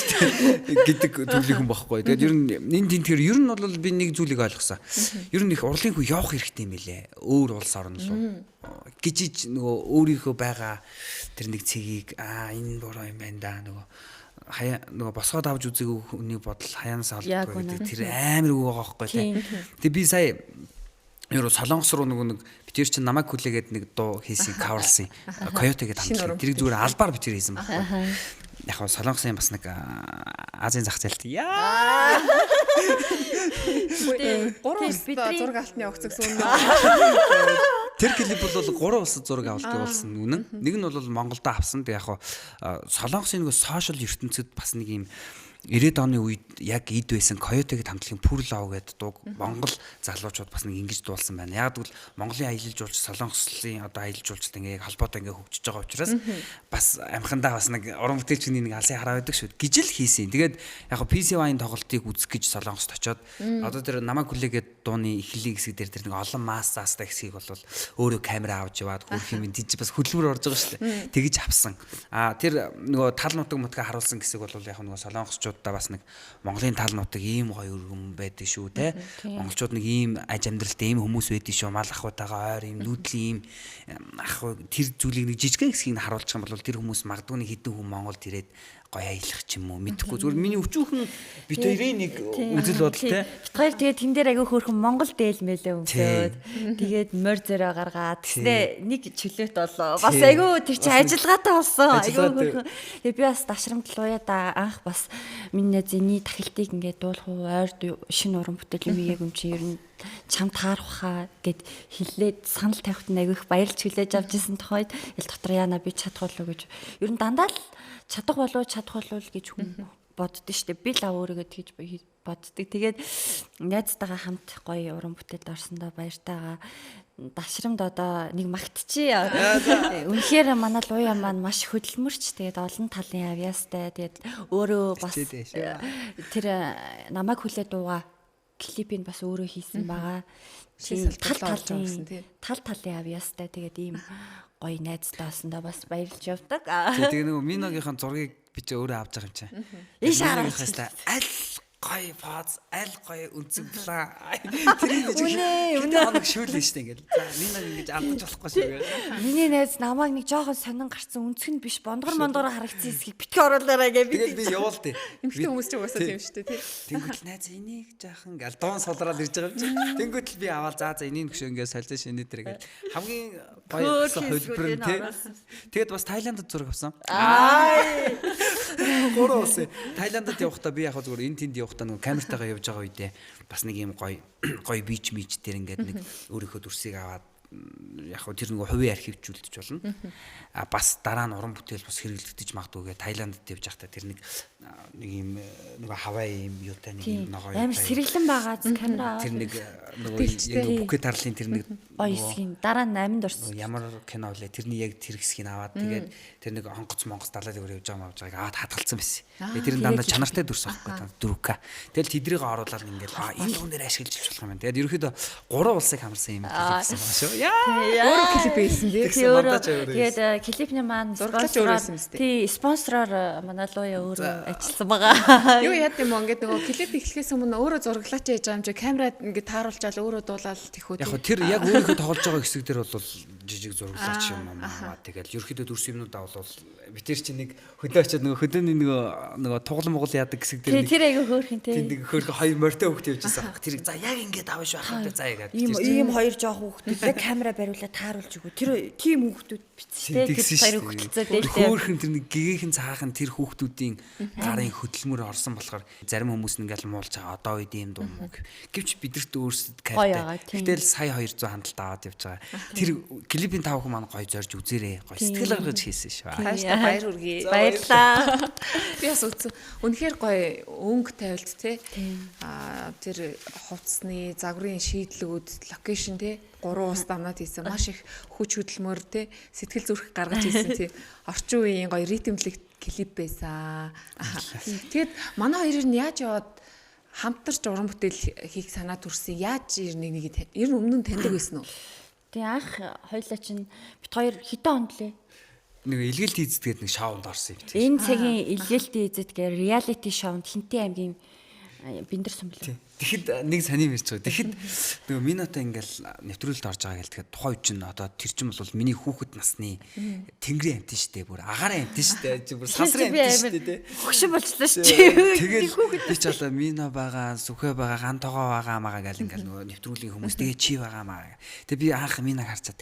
гэдэг төрлийн хүн байхгүй. Тэгээд ер нь энэ тэнтэр ер нь бол би нэг зүйлийг ойлгосон. Ер нь их урлын хүн явах хэрэгтэй юм лээ. Өөр улс орн руу гिचиж нөгөө өөрийнхөө байгаа тэр нэг цэгийг энэ буруу юм байна да нөгөө босгоод авч үзээгүй хүний бодол хаяанаас олдгүй гэдэг тэр амар үг байгаа байхгүй тий. Тэгээ би сая ерөө Солонгос руу нэг битэр чинь намайг хүлээгээд нэг дуу хийсэн каверлсан Coyote гэдэг хамтлаг. Тэрийг зүгээр албаар битэр хийсэн байхгүй. Яг нь Солонгосын бас нэг Азийн зах зээлт яа. Гурван зураг алтны огцог сүүн. Тэр клип бол 3 улсад зураг авалт явуулсан үнэн. Нэг нь бол Монголд авсан. Тэг яг Солонгосын нэг сошиал ертөнцид бас нэг юм 90-ад оны үед яг эд байсан Coyote гэдэг хамтлагийн Pur Love гэдэг дууг Монгол залуучууд бас нэг ингэж дуулсан байна. Яг тэгвэл Монголын аялал жуулч Солонгосын одоо аялал жуулчтай ингээ яг холбоотой ингээ хөгжиж байгаа учраас бас амхандаа бас нэг уран бүтээлчний нэг алсын хараа байдаг шүү. Гижил хийсэн. Тэгээд яг PC-ийн тоглолтыг үзэх гэж Солонгост очиод одоо тэр намайг хүлээгээд дууны эхлэлийн хэсэг дээр тэр нэг олон массаастай хэсгийг бол өөрөө камера авч яваад хөрх юм тийж бас хөдөлмөр орж байгаа шүү дээ. Тэгэж авсан. Тэр нөгөө тал нутаг мутга харуулсан хэсэг бол яг нөгөө солонгосчуудаа бас нэг Монголын тал нутаг ийм гоё өргөн байдаг шүү те. Монголчууд нэг ийм аж амьдралтай ийм хүмүүс байдаг шүү. Мал ахуйтайгаа ойр ийм нүүдлийн ийм ах тэр зүйлийг нэг жижигхэн хэсгийг харуулж байгаа юм бол тэр хүмүүс магадгүй нэг хэдэн хүн Монголд ирээд гоё аялах ч юм уу мэдэхгүй зүгээр миний өчүүхэн бит хоёрын нэг үзэл бодол те. Бит хоёр тэгээд тэн дээр агай хөөрхөн Монгол дээлмэлээ өмсөөд тэгээд морь зөрөө гаргаад тэгснэ нэг чөлөөт болоо. Бас айгүй тэр чинь ажиллагаатай болсон. Айгүй хөөрхөн. Тэгээд би бас дашрамт луя да анх бас миний зэний тахилтыг ингээд дуулах уу ойр шинэ уран бүтээл юм яг юм чи ер нь чам таарахаа гэд хэлээд санал тавихт айгүй их баярлж хүлээж авч ирсэн тохойд ил дотор яана би чадах болов гэж ер нь дандаа л чадах болов гэж хүн боддөө штэ би л өөрийгөө тэгж боддог. Тэгээд найзтайгаа хамт гоё уран бүтээлд орсондоо баяртайгаа дашрамд одоо нэг магтчи. Үнэхээр манай луя маань маш хөдөлмөрч тэгээд олон талын авьяастай тэгээд өөрөө бас тэр намайг хүлээд дууга клипийг бас өөрөө хийсэн байгаа. Тал талын авьяастай тэгээд ийм гоё найзтай болсондоо бас баярлж явдаг. Тэгээ нөгөө Миногийнхэн зургийг би ч өөрөө авч байгаа юм чинь. Ийш хараад аль гоё поз, аль гоё үнцэнглаа. Тэр үнэ шүүлээ штэ ингээл. За Миног ингэж алдаж болохгүй шүү. Миний найз намайг нэг жоохон сонин гарцсан үнцгэн биш бондгор харагдсан хэсгийг битгий оруулаарай гэж би. Тэгээд би явуултыг. Эмхтэй хүмүүс ч угаасаа тийм штэ тий. Тэнгүүт найз энийг жаахан ингээл дуун солроод ирж байгаа юм чинь. Тэнгүүт л би аваад за энийг хөшөө ингээл солио шинэ дээр гээд хамгийн гоё хөлбөр нь тий. Тэгээд бас Таиландд зураг авсан. Гурван улс. Таиландд явахдаа би яг зүгээр энэ тэнд явахдаа нэг камертайгаа явж байгаа үедээ бас нэг юм гоё бич дээр ингээд нэг өөрийнхөө дүрсийг аваад яг хөө тэр нэг хувийн архивжүүлдэж болно. Бас дараа нь уран бүтээл бас хэрэглэгдэж магадгүй гэ Таиландд явж байхдаа тэр нэг юм нэг Хавай юм юутай нэг юм ногоо амар сэргэлэн байгаа камера тэр нэг нэг бүкет тарлын тэр нэг гоё хэсгийн дараа нь 8-нд орсон. Ямар кино вэ? Тэрний яг тэр хэсгийг аваад тэгээд тэр нэг онгоц далаад явж байгааг аваад хадгалсан байсан. Тэгээд тэр нь дандаа чанартай дүрс байхгүй 4K. Тэгэл тэдрийг оруулаад ингээд энэ дуун дээр ашиглаж болох юм байна. Тэгээд ерөөхдөө 3 улсыг хамарсан юм гэсэн байна шүү. Өөр клип хийсэн тий. Тэгээд клипний маань спонсороор манай луя өөрөө ажилласан байгаа. Юу яд юм ингээд нөгөө клип эхлэхээс өмнө өөрөө зураглаач яаж байгаа юм чи камерад ингээд тааруулчаал өөрөө дуулаад тэхүү. Яг тэр яг өөрийнхөө тоглож байгаа хэсэг дээр бол жижиг зураглаач юм аа. Тэгэл ерөөхдөө дүрс юмнуудаа бол битэр чи нэг хөдөө очиод нөгөө хөдөөний нөгөө туглан мугал яадаг хэсэг дээр тэр айгүй хөөрхөн тий. Тэг хөөрхөн хоёр морьтой хөвгт явж байсан. Тэрийг за яг ингээд аваш байх юм бэ за ягаад. Ийм хоёр жоох хөвгт камера бариулаад тааруулж өгөө. Тэр тийм хүүхдүүд бицтэй тэр хоёрыг хөтөлцөөд хөөхөн тэр нэг гэгэхэн цаахан тэр хүүхдүүдийн гарын хөдөлмөр орсон болохоор зарим хүмүүс ингээл муулж байгаа одоо үед ийм дуу муу гэвч бидэрт өөрсдөд кайфтай. Гэтэл сая 200 хандлт аваад явж байгаа. Тэр клипийн тавхан маань гоё зорж үзээрэй. Гоё сэтгэл гаргаж хийсэн шүү. Хааштай баяр хүргэе. баярлаа. Би бас үзсэн. Үнэхээр гоё өнгө тавилт те. Тэр хувцсны загварын шийдлүүд, локейшн те. 3 ус дамнаад хийсэн. Маш их хүч хөдөлмөр те. Сэтгэл зүрх гаргаж хийсэн тийм орчин үеийн гоё ритмлэг клип байсан. Тэгэд манай хоёрыг нь яаж яваад хамтарч уран бүтээл хийх санаа төрсөн? Яаж ер нь өмнө нь таньдаг байсан уу? Тэгээ анх хоёлаа чинь бит хоёр хэдэн онд лээ. Нэг илгээлт хийцгээд нэг шоунд орсон юм тийм. Энэ цагийн илгээлт хийцэдгээр реалити шоунд Хинтээ аймгийн биндэрсэн билээ. Тэгэхэд нэг саний мэрч байгаа. Тэгэхэд нөгөө минутаа ингээл нэвтрүүлэлт орж байгаа гэл тэгэхэд тухай чинь одоо тэр чинь бол миний хүүхэд насны тэнгэрийн амтэн штэ бүр агарын амтэн штэ бүр сансрын амтэн штэ тий. Хөгшин болчлоо шүү. Тэгээд би ч одоо мино байгаа, сүхэ байгаа, ган тогоо байгаа маа гэл ингээл нөгөө нэвтрүүлгийн хүмүүс тэгээ чи байгаа маа. Тэгээ би анх миног харцаад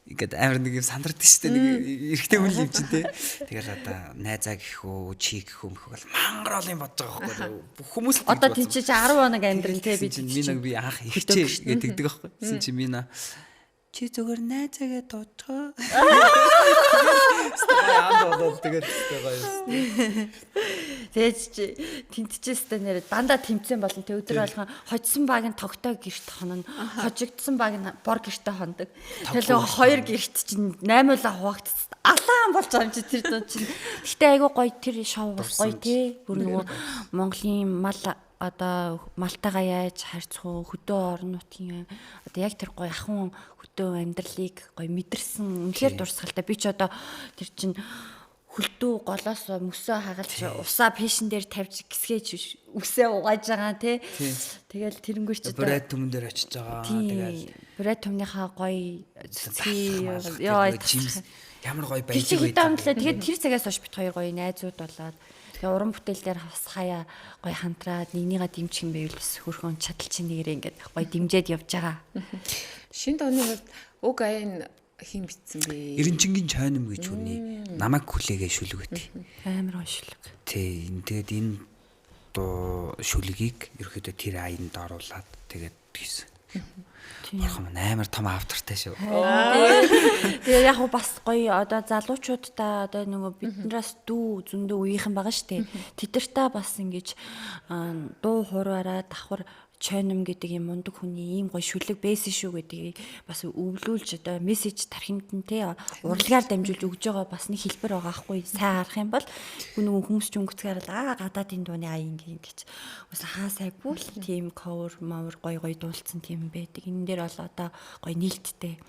ингээд амар нэг юм сандардаг шүү дээ нэг эрэгтэй хүн юм чинь тий. Тэгэл одоо найзаа гэх үү чи гэх юм бол мангар олон бодож байгаа байхгүй хүмүүс одоо тийм чи 10 хоног амьдрал тий би миног би анх ихчээ гэдэг байхгүй. Гэсэн чи мино чи зүгээр найзаагаа дуучгаа. Тэгээд чи тэнтчээстэй нэр дандаа тэмцэн болон тэ өдөр болгон хожсон баг нь тогтоо гэрт хонно хожигдсан баг нь бор гэртээ хондог. Тэгэл хоёр гэрт чинь 8 улаа хуваагдсан. Алаан болж байгаа юм чи тэр дуу чинь. Гэтэ айгу гоё тэр шоу гоё тий. Бүр нөгөө Монголын мал одоо малтайгаа яаж харьцах уу хөдөө орон нутгийн одоо яг тэр гоё ахын хөдөө амьдралыг гоё мэдэрсэн үнэхээр дурсгалтай. Би ч одоо тэр чин хөлдөө голоос мөсөө хагалж усаа пэшн дээр тавьж гисгээж үсээ угааж байгаа тий. Тэгэл тэрнгүүр чи бред түмэн дээр очиж байгаа. Тэгэл бред түмнийхаа гоё ямар гоё байж байгаа. Тэгээд тэр цагаас хойш бит хоёр гоё найзууд болоод тэгээ уран бүтээл дээр бас хаяа гоё хамтраад нэгнийгаа дэмжих юм байвал бас хөрхөн чадал чинь нэрээ ингээд гоё дэмжиж явж байгаа. Шинэ тооны хувьд уг аян хин битсэн бэ? Эренчингийн чойном гэж үний намайг хүлээгээ шүлгвэт. Амар оншлог. Тий, тэгээд энэ дуу шүлгийг ерөөдөө тэр аянд оруулаад тэгээд хийсэн. Бурхан амар том автортай шүү. Тэгээ яг бас гоё одоо залуучуудаа одоо нөгөө биднээс дүү зөндөө үеийнхэн байгаа штэ. Тэдэртээ бас ингэж дуу хуураараа давхар чойном гэдэг юм мундаг хүний ийм гоё шүлэг байсан шүү гэдгийг бас өвлүүлж одоо мессеж тархинд нь те урлагаар дамжуулж өгж байгаа бас нэг хэлбэр байгаа аахгүй сайн харах юм бол нөгөө хүмүүс ч өнгөцгөр гадаадын дууны аян гэж бас хаа сайгүй л тийм cover мавр гоё дуулцсан тийм байдаг. Энэ дээр бол одоо гоё нээлттэй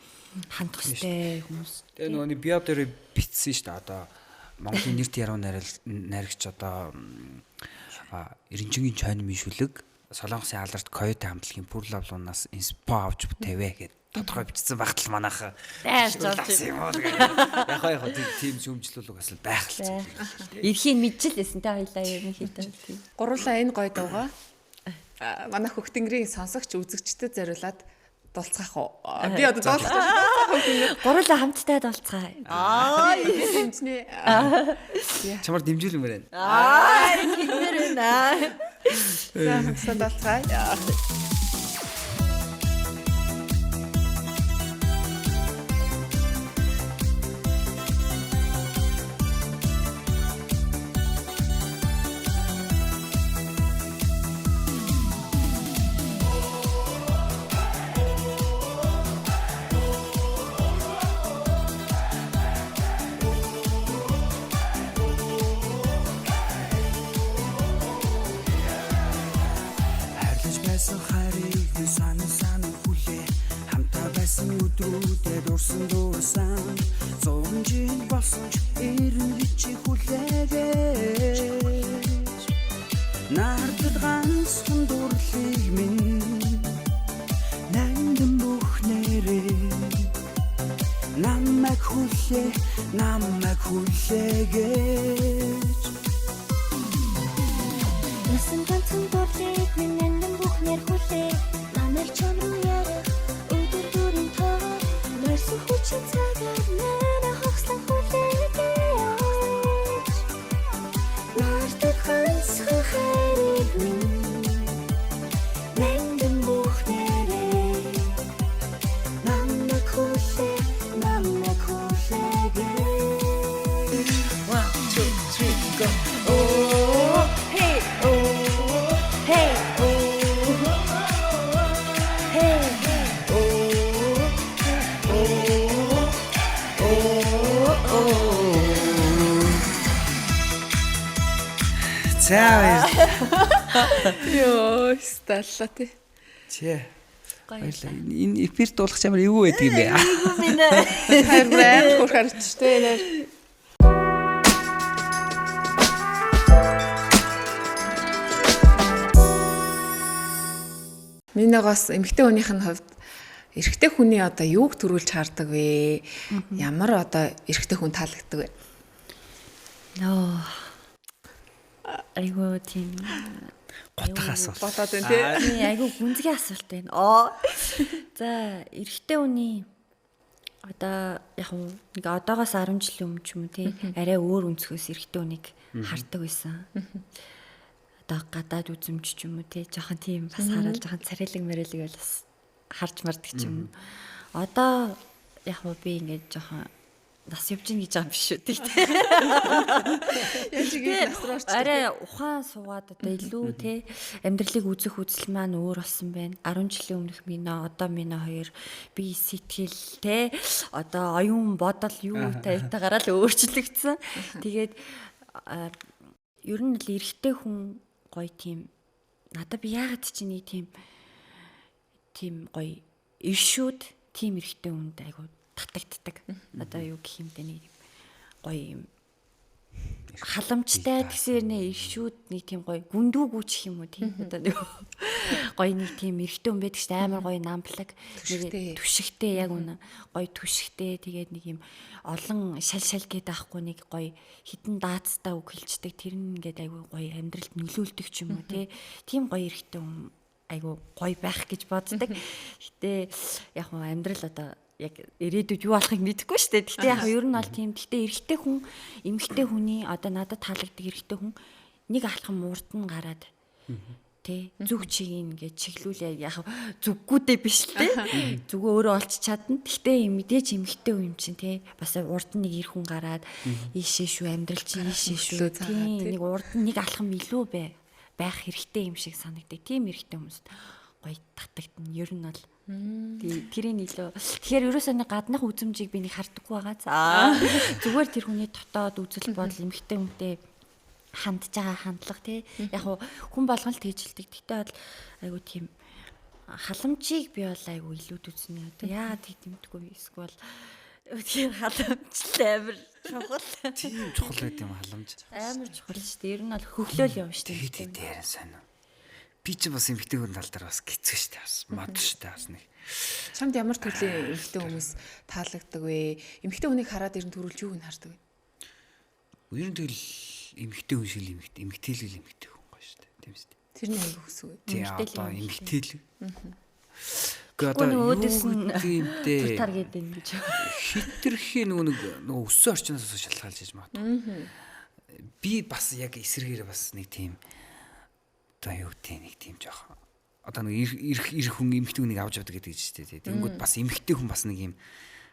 хандах хэрэгтэй хүмүүс. Тэгээ нөгөө био дээр битсэн шүү дээ одоо Монголын нэрт яруу найрагч одоо Эренчингийн чойномын шүлэг Солонгосын алдарт Койота хамтлагийн Пурлавлунаас инспо авч тавиа гэд тодорхой бичсэн багт л манайхаа дайрч олсон юм уу гэх. Яг тийм шүүмжлүүлэг бас байх л. Эрхийн мэдчихлээсэн те хоёлаа юм хийдэг. Гурлаа энэ гоё дуугаа манай Хөхтэнгэрийн сонсогч үзэгчдэд зориулаад дулцгаах уу? Би одоо дуулах. Гурлаа хамтдаа дулцгаа. Хэмжнэ. Чамаар дэмжүүлмээр байна. Хэмээр байна. За хамтдаа дулцгаа. Өдрүүдэд урсан дуусан 100 жил болсон ч эрүүл чи хүлээгээ Наардад ганцхан дурлыг минь Нандин бүхнэрээ Намайг хүлээгээч Насан ганцхан дурлыг минь нандин бүхнэр хүлээ Намайг чам руу ярах өдөр бүрийн тоо За Йоо, сталла тий. Чи. Баярлалаа. Энэ эфир дуулах ямар эвгүй байдаг юм бэ? Хайр брэм хурх харчтэй нэр. Минийгоос эмэгтэй хүнийх нь хувьд эрэгтэй хүний одоо юуг төрүүлж хаардаг вэ? Ямар одоо эрэгтэй хүн таалагддаг вэ? Нөө. Айгуу тийм Готх асуулт. Бодоод байна тий. тий айгуу гүнзгий асуулт байна. Оо. За эрэгтэй хүний одоо яг нэг одоогоос 10 жилийн өмнө ч юм уу тий арай өөр өнцгөөс эрэгтэй хүнийг хардаг байсан. Одоо гадаад үзэмж ч юм уу тий жоохон тийм бас хараад жоохон царайлаг мэрэлэг байл бас харж мардаг ч юм. Одоо яг би ингээд жоохон нас явж ийн гэж байгаа юм биш үү тий. Яаж ингэ насраач. Арай ухаан суугаад одоо илүү тий амьдралыг үзэх үзэл маань өөр болсон байна. 10 жилийн өмнөх минь одоо минь хоёр би сэтгэл тий одоо оюун бодол юу тайтаагаараа л өөрчлөгдсөн. Тэгээд ер нь л эрэгтэй хүн гоё тийм надад би яагаад ч нэг тийм гоё иршүүд тийм эрэгтэй хүнд айгуу татагддаг. Одоо юу гэх юм бэ нэг гоё юм халамжтай тэгсээр нэ иршүүд нэг тийм гоё гүндүүгүү ч юм уу тийм одоо нэг гоё нэг тийм эрэгтэй хүн байдаг шүү дээ амар гоё намблаг нэг түшигтэй яг үнэ гоё түшигтэй тэгээд нэг юм олон шал гээд аахгүй нэг гоё хитэн даацтай үг хэлцдэг тэр нь ингээд айгүй гоё амьдралд нөлөөлдөг ч юм уу тийм гоё эрэгтэй хүн айгүй гоё байх гэж боддог. Гэтэ яг нь амьдрал одоо яг ирээдүйд юу болохыг мэдэхгүй шүү дээ. Гэтэ яг ер нь бол тийм. Гэтэ эрэгтэй хүн, эмэгтэй хүний одоо надад таалагддаг эрэгтэй хүн нэг алхам урд нь гараад тий зүг чигийг ингээд чиглүүлээ яг зүггүүдээ биш л тий. Зүгөө өөрөө олч чадна. Гэтэ мэдээж эмэгтэй хүн юм чинь тий. Бас урд нь нэг ир хүн гараад ийшээ шүү амьдрал чинь ийшээ шүү. Тий нэг урд нь нэг алхам илүү байх хэрэгтэй юм шиг санагддаг. Тийм эрэгтэй хүмүүст гоё татагдана. Ер нь бол тэрийн илүү. Тэгэхээр ерөөсөө нэг гаднах үзмжийг би нэг хардаггүй байгаа. За зүгээр тэр хүний дотоод үзэл бодол эмэгтэй хүнтэй хандж байгаа хандлага тий. Яг хүн болгон л тэгжилдэг. Тэгтээ бол айгу тийм халамжийг би бол айгу илүүд үзнэ. Одоо яагаад тиймдэггүй эсвэл тийм халамжтай амар чухал. Тийм чухал байт юм халамж. Амар чухал шүү дээ. Ер нь бол хөглөөл юм шүү Тийм дээ. дээр сайн. Би ч бас эмэгтэй хүн тал дээр бас гизэх штэ бас мод штэ бас нэг. Чамд ямар төрлийн эмэгтэй хүмүүс таалагддаг вэ? Эмэгтэй хүнийг хараад ер нь төрүүлж юуг нь хардаг вэ? Ер нь тэгэл эмэгтэй хүн шиг эмэгтэйлэл эмэгтэй хүн гоё штэ. Тийм штэ. Тэр нь аяг хүсв. Тийм одоо эмэгтэйлэл. Гэхдээ одоо өөдөөс нь тутар гэдэг юм гэж. Хитрхи нөгөө өссөн орчноос шалтгаалж яж магадгүй. Би бас яг эсэргээр бас нэг тийм одоо юу тийм нэг тийм жоох одоо нэг ир хүн эмэгтэй хүнийг авч явдаг гэдэг чинь тийм. Тэнгүүд бас эмэгтэй хүн бас нэг юм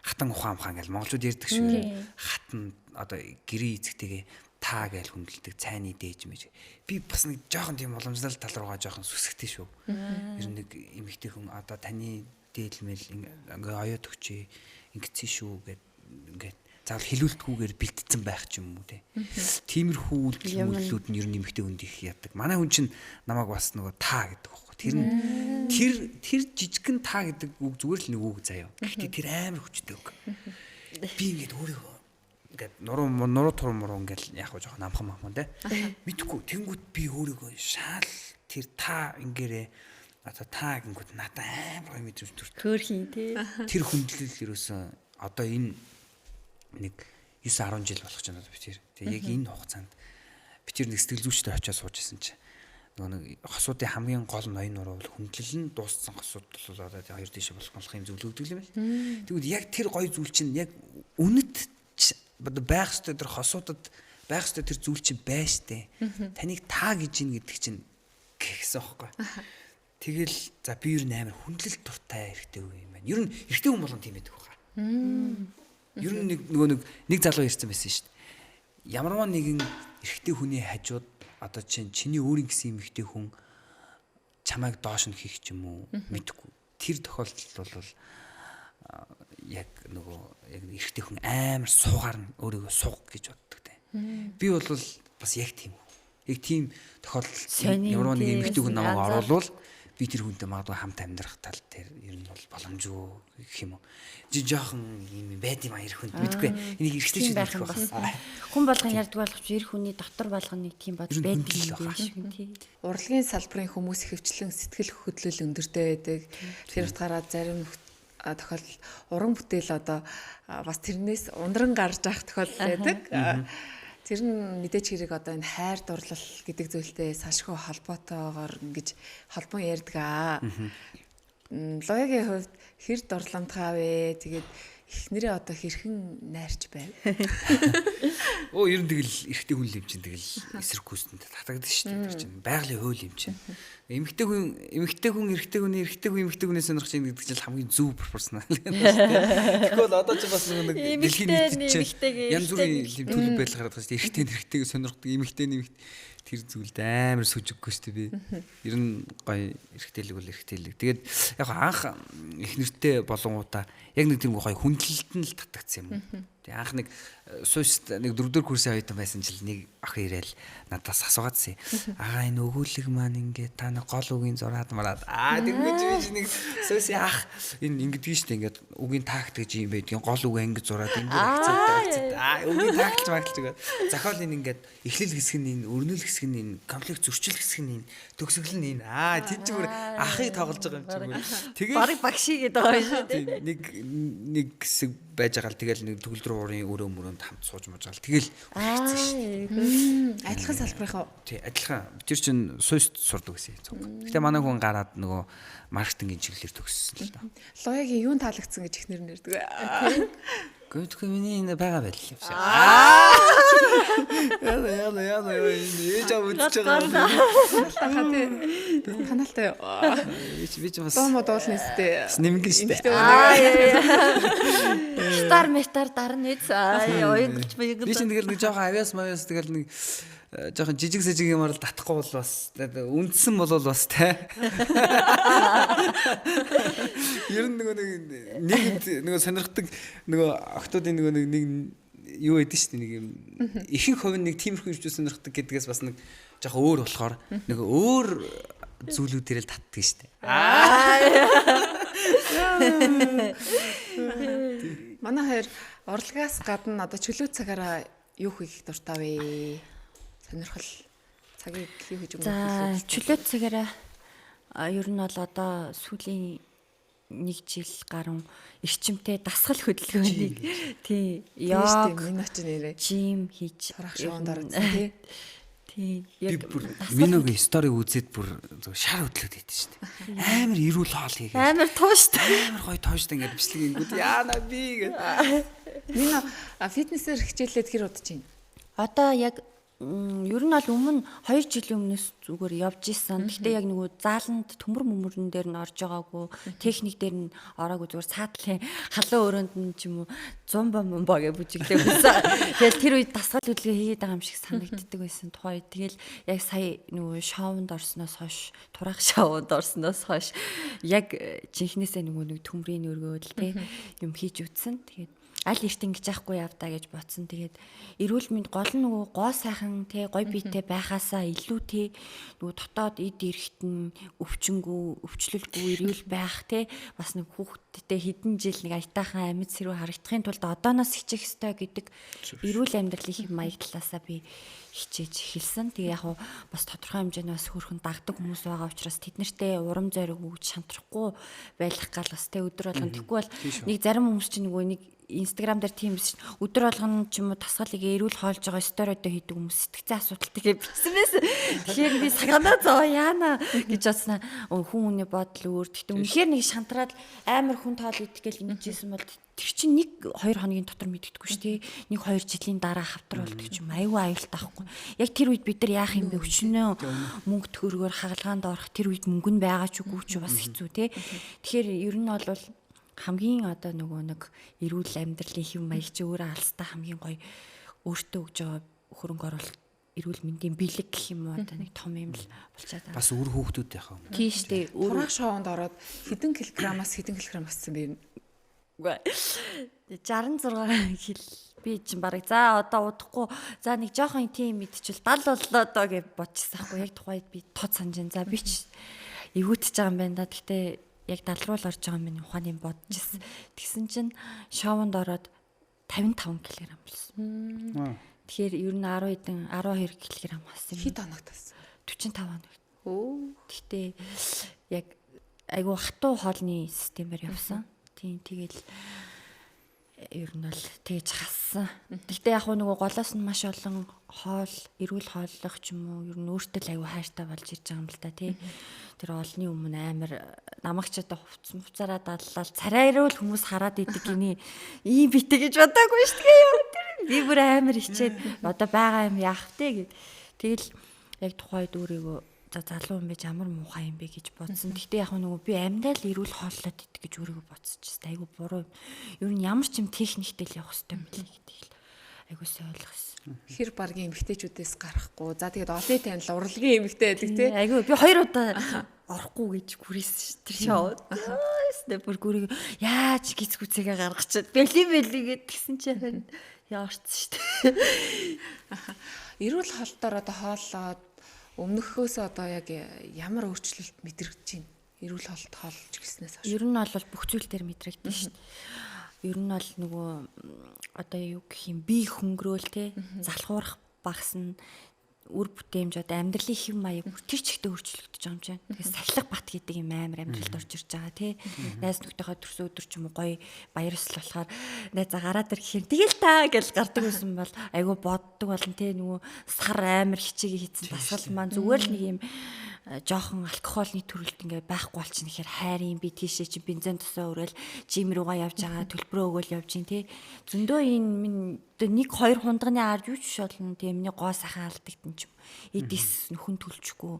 хатан ухаан ингээл монголчууд ярьдаг шүү. Хатан одоо гэрээ эзэгтэйгээ таа гээл хүндэлдэг цайны дээж мэж. Би бас нэг жоохон тийм уламжлал тал руугаа жоохон сүсгтэй шүү. Ер нь нэг эмэгтэй хүн одоо таны дээлмэл ингээ оёд өгчээ ингэсэн шүү гэд ингээд заавал хилүүлтгүүгээр бэлтцсэн байх ч юм уу те. Тиймэрхүү үйлдэлүүд нь ер нь эмэгтэй хүнд их яадаг. Манай хүн чинь намайг бас нөгөө таа гэдэг байхгүй. Тэр жижигхэн таа гэдэг үг зүгээр л нэг үг заяа. Гэхдээ тэр амар хүчтэй үг. Би ингээд өөрийгөө ингээд нуруу турмуруу ингээд яг гоо жоохон амхан те. Мэдхгүй тэнгүүт би өөрийгөө шаал тэр таа ингээрээ одоо таа гингүүд надад амар гоё мэдрэмж төрт. Хөөрхийн те. Тэр хүндлэл ерөөсөө одоо энэ нэг 9-10 жил болох ч надад битэр. Тэгээ яг энэ хугацаанд битэр нэг сэтгэл зүйчтэй очиж сууж исэн чи. Нөгөө нэг хосуудын хамгийн гол ноён нуруу бол хүндлэл нь дууссан хосууд бол одоо хоёр дэше болох юм зөвлөгдөг юм байна. Тэгвэл яг тэр гоё зүйл чинь яг үнэт байх ёстой тэр хосуудад байх ёстой тэр зүйл чинь байж тээ. Таныг таа гэж ийн гэдэг чинь гэсэн байхгүй. Тэгэл за би ер нь амар хүндлэл дуртай эрэгтэй хүн юм байна. Ер нь эрэгтэй хүн болгон тийм байдаг хаа. Ер нь нэг залуу ярьсан байсан шүү дээ. Ямарваа нэгэн эрэгтэй хүний хажууд одоо чиний өөрийн гэсэн эмэгтэй хүн чамайг доош нь хийх ч юм уу мэдгүй. Тэр тохиолдолд бол яг нөгөө яг эрэгтэй хүн амар суугаар нь өөрийгөө сууг гэж боддог те. Би бол бас яг тийм үү. Яг тийм тохиолдолд ямар нэг эмэгтэй хүн намайг оруулвал би тэр хүнтэй магадгүй хамт амьдрах тал дээр ер нь бол боломжгүй гэх юм уу. Жоохон юм байд юм аяр хүнд мэдгүй. Энийг эргэжтэй байх юм бас. Хүн болгон ярьдаг болгоч эр хүний дотор болгоно нэг тийм бод байдаг юм байна шүү тий. Урлагийн салбарын хүмүүс ихэвчлэн сэтгэл хөдлөл өндөртэй байдаг. Тэр утгаараа зарим тохиолдол уран бүтээл одоо бас тэрнээс ундран гарч авах тохиолдол байдаг. Тэр нь мэдээч хэрэг одоо энэ хайр дурлал гэдэг зүйлтэй салшгүй холбоотойгоор ингэж холбон ярьдаг аа. Лоягийн хувьд хэр дурламтгай вэ? Тэгээд эхнэрээ одоо хэрхэн найрч байв? Оо ер нь тэгэл эрэгтэй хүн юм чинь тэгэл эсрэг гүйцэнд татагддаг шүү дээ. Тэр чинь байгалийн хууль юм чинь. Эмэгтэй хүн эрэгтэй хүнээс сонирхож байгаа гэдэг чинь хамгийн зөв пропорционал. Тэгвэл одоо ч бас нэг дэлхийн нийтэд чинь янз бүрийн төлөв байдал гараад байгаа шүү дээ. Эрэгтэйг сонирхдаг, эмэгтэй тэр зүйлд амар сүжиггүй шүү дээ би. Ер нь гоё эрэгтэйлэг бол эрэгтэйлэг. Тэгээд яг анх их нэртэй болонгуудаа яг нэг тийм гоё хүндлэлт нь л татагдсан юм. Тэгээ анх нэг суйст нэг 4-р курсын оюутан байсан жил нэг ах ирээл надаас асуугаадсэн. Агаа энэ өгүүлэг маань ингээд та нэг гол үгийн зураад мараад тэгмэж нэг суйсын ах энэ ингэдэг шүү дээ ингээд үгийн таагт гэж юм байдгийн гол үг ангид зураад ингээд акцент үгийн таагтч магтж байгаа. Зохиол энэ ингээд эхлэл хэсэг нь энэ өрнөл хэсэг нь энэ комплект зөрчил хэсэг нь энэ төгсгөл нь энэ тийч бүр ахыг тоглож байгаа юм чи. Тэгээ барыг багшиг гэдэг байгаа шүү дээ. Нэг хэсэг байж байгаа л тэгэл нэг төгөлдөр уурын өрөө мөрөнд хамт сууж мужаал тэгэл үргэлжсэн шүү дээ. Адилхан салбарынхаа. Тий, адилхан. Тэр чинь суйст сурдаг гэсэн цуг. Гэтэ манай хүн гараад нөгөө маркетингийн чиглэлээр төгссөн л да. Лоягийн юун таалагдсан гэж ихнэр нэрдэг. Гэхдээ миний энэ байгаа байл юм шиг. Яа ээж авч байгаа. Каналтай. Би ч бас Доо дуулна сте. Нэмгэн штэ. Стар метар дарна эз. Оён гэж би чинь тэгэл нэг жоохон авиас мавиас тэгэл нэг жоохон жижиг сэжиг юмар л татахгүй бол бас үндсэн бол бас те. Ер нь нөгөө сонирхдаг нөгөө охтуудын нөгөө нэг юу гэдэг шүү дээ нэг юм ихэнх хувь нэг тиймэрхүү юм сонирхдаг гэдгээс бас нэг жоохон өөр болохоор нэг өөр зүйлүүдээр л татдаг шүү дээ. Манай хоёр урлагаас гадна одоо чөлөө цагаараа юу хийх дуртай вэ? Сонирхол цагийг юу хийж өнгөрөх вэ? За чөлөө цагаараа ер нь бол одоо сүүлийн 1 жил гаруй эрчимтэй дасгал хөдөлгөөнийг тий яг минут нэрээ жим хийж сурах шоунд орсон тий яг миногийн стори үзээд бүр шар хөдлөөд байд шүү дээ. Амар ирүүл хоол хийгээд амар тууштай амар гоё тууштай ингээд бичлэг ингэүүд яана би гэдэг. Мино фитнесээр хичээлээд хэр удаж байна? Одоо яг ер нь бол өмнө 2 жилийн өмнөөс зүгээр явж исэн. Гэхдээ яг нөгөө зааланд төмөр мөмөрн дээр нь орж байгаагүй, техник дээр нь ороогүй зүгээр цаатлын халуун өрөөнд нь ч юм уу 100 бомбо гэж бүжиглээ байсан. Тэгэл тэр үед дасгал хөдөлгөөн хийгээд байгаа юм шиг санагддаг байсан тухай. Тэгэл яг сая нөгөө шоунд орсноос хойш, турах шоунд орсноос хойш яг жинхнээсээ нөгөө нэг төмрийн өргөөл те юм хийж үтсэн. Тэгээд аль эрт ингэж яахгүй явдаа гэж бодсон. Тэгээд эрүүл мэнд гол нь нөгөө гоо сайхан те гой биетэй байхаасаа илүү те нөгөө дотоод эд эрэхт нь өвчлөлгүй эрүүл байх те бас нэг хүүхдтэй хэдэн жил нэг аятайхан амьд сэрүү харагдахын тулд одооноос хичээх ёстой гэдэг эрүүл амьдралын маяг талаасаа би хичээж эхэлсэн. Тэгээ яг бас тодорхой хэмжээний бас хөрхөн дагдаг хүмүүс байгаа учраас тэд нартэй урам зориг өгч шантрахгүй байх гал бас те өдөр болгон тэггүй бол нэг зарим хүмүүс чинь нөгөө нэг Instagram дээр тийм биш өдөр болгоно ч юм уу тасгалыг эрүүл хоолж байгаа сториудаа хийдэг хүмүүс сэтгцэн асуудалтай гэсэн мэс. Тэгэхээр би саганаа зоо яана гэж бодснаа хүн хүний бодол өөр. Тэгтээ үнэхээр нэг шантраад амар хүн тоол идэгэл инээжсэн бол тэр чинь 1-2 хоногийн дотор мэддэггүй шүү дээ. 1-2 жилийн дараа хавтар болдог ч юм аюу аюултай байхгүй. Яг тэр үед бид нар яах юм бэ? Өчнөө мөнгө төгрөгөөр хагалгаанд орох тэр үед мөнгө нь байгаа ч үгүй ч бас хэцүү те. Тэгэхээр ер нь бол хамгийн одоо нөгөө нэг эрүүл амьдралын хэв маяг чи өөрөө алстай хамгийн гоё өөртөө өгж байгаа хөрөнгө оруулалт эрүүл мэндийн бэлэг гэх юм уу одоо нэг том юм л болчиход байна. Бас үр хүүхдүүд яхаа. Тийм шүү дээ. Турах шоунд ороод хэдэн килограммаас хэдэн килограмм ассан бэ? 66 хил би чинь барыг за одоо удахгүй за нэг жоохон тийм мэдчихвэл 70 боллоо доо гэж бодчихсан байхгүй яг тухайд би тод санаж байна. За би ч эвгүүтэж байгаа юм байна да. Гэхдээ яг 70 руу л орж байгаа юм ухааны бодчихсан. Тэгсэн чинь шоунд ороод 55 кг болсон. Тэгэхээр ер нь 12 кг болсон. Хэд хоногт тасан? 45 хоног. Өө. Гэхдээ яг айгу хатуу хоолны системээр явсан. Тийм тэгэл ер нь бол тэгж хассан. Гэхдээ яг нөгөө голоос нь маш олон хоол, эрүүл хооллох ч юм уу ер нь өөртөө л айгу хайртай болж ирж байгаа юм л да тий. Тэр олны өмнө амар намагчад хувцаараа даллал царайруу хүмүүс хараад идэг гинэ ийм битэ гэж бодоагүй шүү дээ. Би бүр амар хичээд одоо байгаа юм яах вэ гэд. Тэгэл яг тухайд өөрийгөө за залуу юм байж амар муухай юм бэ гэж бодсон. Гэхдээ яг нөгөө би амьдаа л эрүүл хооллоод идэх гэж өөрийгөө бодсочихсон. Айгу буруу. Ер нь ямар ч юм техниктэй л явах хэрэгтэй юм билээ гэдэг л айгу сайн ойлгосон. Хэр баргийн эмгтээчүүдээс гарахгүй. За тэгээд олон танил урлагийн эмгтээ байдаг тий. Айгу би 2 удаа орохгүй гэж гүрээсэн шүү дээ. Шоуд. Бүр гүрийг яаж гисгүцээгээ гаргачихад бэлий гэдгсэн чинь яарчсан шүү дээ. Эрүүл хоолтоор одоо хооллоод өмнөхөөс одоо яг ямар өөрчлөлт мэдрэгдэж байна? Эрүүл хоолт хоолж гиснээс хойш. Ер нь бол бүх зүйл дээр мэдрэгдэн шүү дээ. Ер нь бол нөгөө одоо юу гэх юм бие хөнгөрөөл те залхуурах багасна үр бүтээмж одоо амьдралын хэв маяг тэр чигтээ өөрчлөгдөж байгаа юм чинь. Тэгэхээр сахилга бат гэдэг юм амар амьдралд орж ирж байгаа тий. Найз нөхдөйхөө төрсөн өдөр ч юм уу гоё баярсал болохоор найзаа гараад ир гэхээр тэгэл та гэж гардаг байсан бол айгүй боддог болон тий нөгөө сар амар хичээгээ хийцэн дасгал маань зүгээр л нэг юм жоохон алкогольны төрөлт ингээ байхгүй болчихно гэхээр хайрын би тийшээ чи бензин тосоо өрөөл жим руугаа явж байгаа төлбөрөө өгөөл явж гин тий. Зөндөө энэ нэг хоёр хундагны ард юу ч болно тийм нэг гоо сайхан алдагдсан ч юм. Эдис нөхөн төлчихгүй.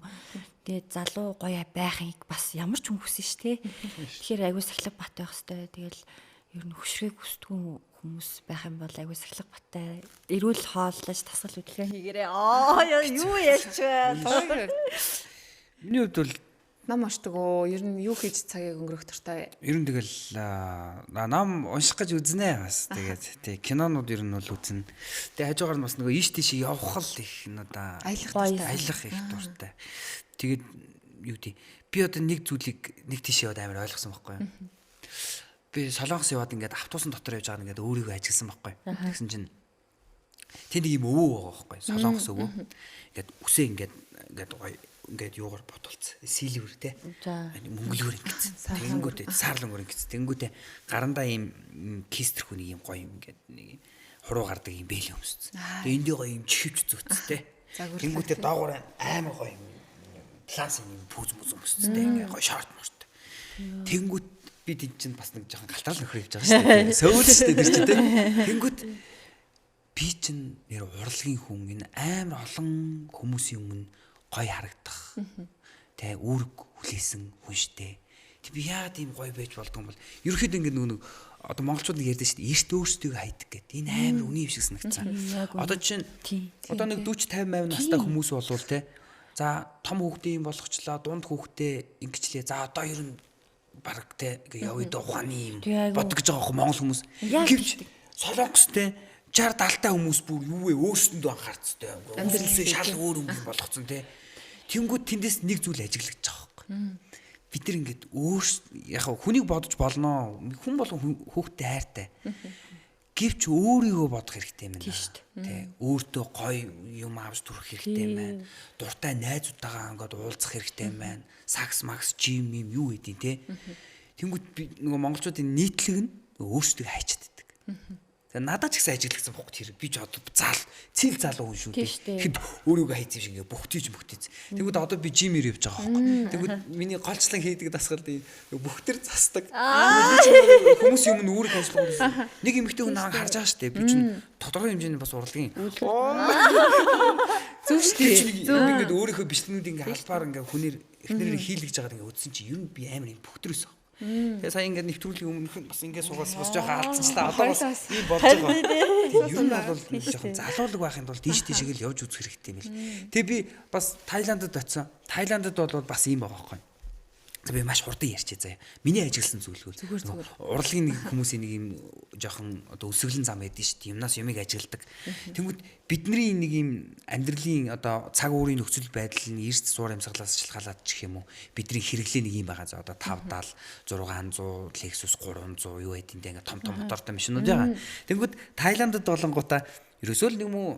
Тэгээд залуу гоё байхыг бас ямар ч хүн хүсэн ш тий. Тэгэхээр айгүй сахилга бат байх хэвээр тэгэл ер нь хөшрийг хүсдэггүй хүмүүс байх юм бол айгүй сахилга баттай эрүүл хооллож тасгал хөдөлгөөн хийгээрээ юу яач вэ? Миний хувьд бол нам уншдаг оо. Ер нь юу хийж цагийг өнгөрөх туртай? ер нь тэгэл нам унших гэж үзнэ бас. Тэгээд тий кинонууд ер нь бол үзнэ. Тэгээд хажуугаар нь бас нөгөө ийш тийш явах л их надаа аялах их дуртай. Тэгээд юу тий би одоо нэг зүйлийг нэг тийш яваад амар ойлгосон байхгүй юу? Би Солонгос яваад ингээд автобусын дотор явж байгаа ингээд өөрийгөө ажигласан байхгүй. Тэгсэн чинь тэнд нэг юм өвөө байгаа байхгүй. Солонгос өвөө. Ингээд үсээ ингээд гоё ингээд юугаар бодолцсон. Силивэр те. Мөнгөлөөр ингэсэн. Тэнгүүтээ саарлангөр ингэсэн. Тэнгүүтээ гарандаа ийм кистерхүү нэг юм гоё юм ингээд нэг хуруу гардаг юм бэлээ өмссөн. Тэгээ эндээ гоё юм чихвч зүттэй. Тэнгүүтээ доогоор аймаг гоё юм планс юм пүүз мүз өмссөн те. Ингээд гоё шорт морт. Тэнгүүт би тэнд чинь бас нэг жоохон галтраал нөхөр хийж байгаа шүү дээ. Сөүл шүү дээ тэр чинь те. Тэнгүүт би чинь нэр урлагийн хүн энэ амар олон хүмүүсийн өмнө гоё харагдах. Тэ үүрэг хүлээсэн хүн штэ. Тэг би яагаад ийм гоё байж болдгоо бол ерөөхдөө ингэ нэг одоо монголчууд нэг ярьдэн штэ. Эрт өөрсдөө хайдаг гэд. Энэ амар үний юм шиг санагдсан. Одоо чинь одоо нэг 40 50 настай хүмүүс болвол те. За том хүүхдээ юм болгочлаа, дунд хүүхдээ ингэчлээ. За одоо ер нь баг те явъя да ухааны юм бодож байгаа хөө монгол хүмүүс. Гэвч Солонгос те 60 70 хүмүүс бүр юу вэ өөрсөндөө анхаарцтай. Амьдралын шал өөр юм болгоцсон те. Тэнгүүд тэндээс нэг зүйл ажиглаж байгаа байхгүй. Бид нар ингээд яг хүнийг бодож болно. Хүн болгон хүүхдэд хайртай. Гэвч өөрийгөө бодох хэрэгтэй юм байна. Тэ өөртөө гоё юм авч төрөх хэрэгтэй юм байна. Дуртай найзуудтайгаа ингээд уулзах хэрэгтэй юм байна. Сакс макс жим юм юу гэдэг те. Тэнгүүд нөгөө монголчуудын нийтлэг нь өөрсдөө хайчдаг. Надад ч гэсэн ажиглагдсан бохот хэрэг би ч одоо цэл залуу хүн шүү дээ. Тэгэхэд өөрийгөө хайц юм шиг ингээ бөхтийж. Тэгвэл одоо би жимээр явж байгаа байхгүй. Тэгвэл миний голчлон хийдэг дасгал бөхтөр засдаг. Хүмүүс юм нь үүрэг ажиллах. Нэг эмэгтэй хүн намайг харж байгаа шүү дээ. Би чинь тодорхой хэмжээний бас урлагийн. Зөв шүү дээ. Ингээд өөрийнхөө бичлэгнүүд ингээ албаар ингээ хүнээр эхнэрээр хийлгэж байгааг ингээ үзсэн чинь ер нь би амар юм бөхтөрөөс. Тэгээ сая ингээд нэвтрүүлгийн өмнөх бас ингээд суугаас бас жоохон алдсан ч та одоо бас ийм болж байгаа. Ер нь бол жоохон залуулаг байхын тулд тийш л явж үзэх хэрэгтэй юм л. Тэгээ би бас Таиландд очисон. Таиландд бол бас ийм байгаа байхгүй. би маш хурдан ярьчээ заяа. Миний ажигласан зүйлгүй. Урлагийн нэг хүмүүсийн нэг юм жоохон одоо өсөглөн зам байдаг шүү дээ. Юмнаас юмыг ажигладаг. Тэнгүүд бидний нэг юм амьдралын одоо цаг уурын нөхцөл байдал нь эрс зур амьсгалаас шалгаалаад чих юм уу? Бидний хэрэглээ нэг юм байгаа за одоо 570 600 Lexus 300 юу гэдэг нь ингээ том мотортой машинууд байгаа. Тэнгүүд Таиландд болонгуудаа ерөөсөө л нэг муу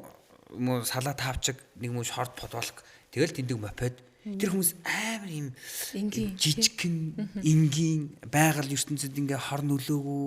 салаа тавчиг нэг муу шорт подволк тэгэл тэндэг мопед тэр хүмүүс амар юм жижигхэн энгийн байгаль ертөнцид ингээ хор нөлөөгөө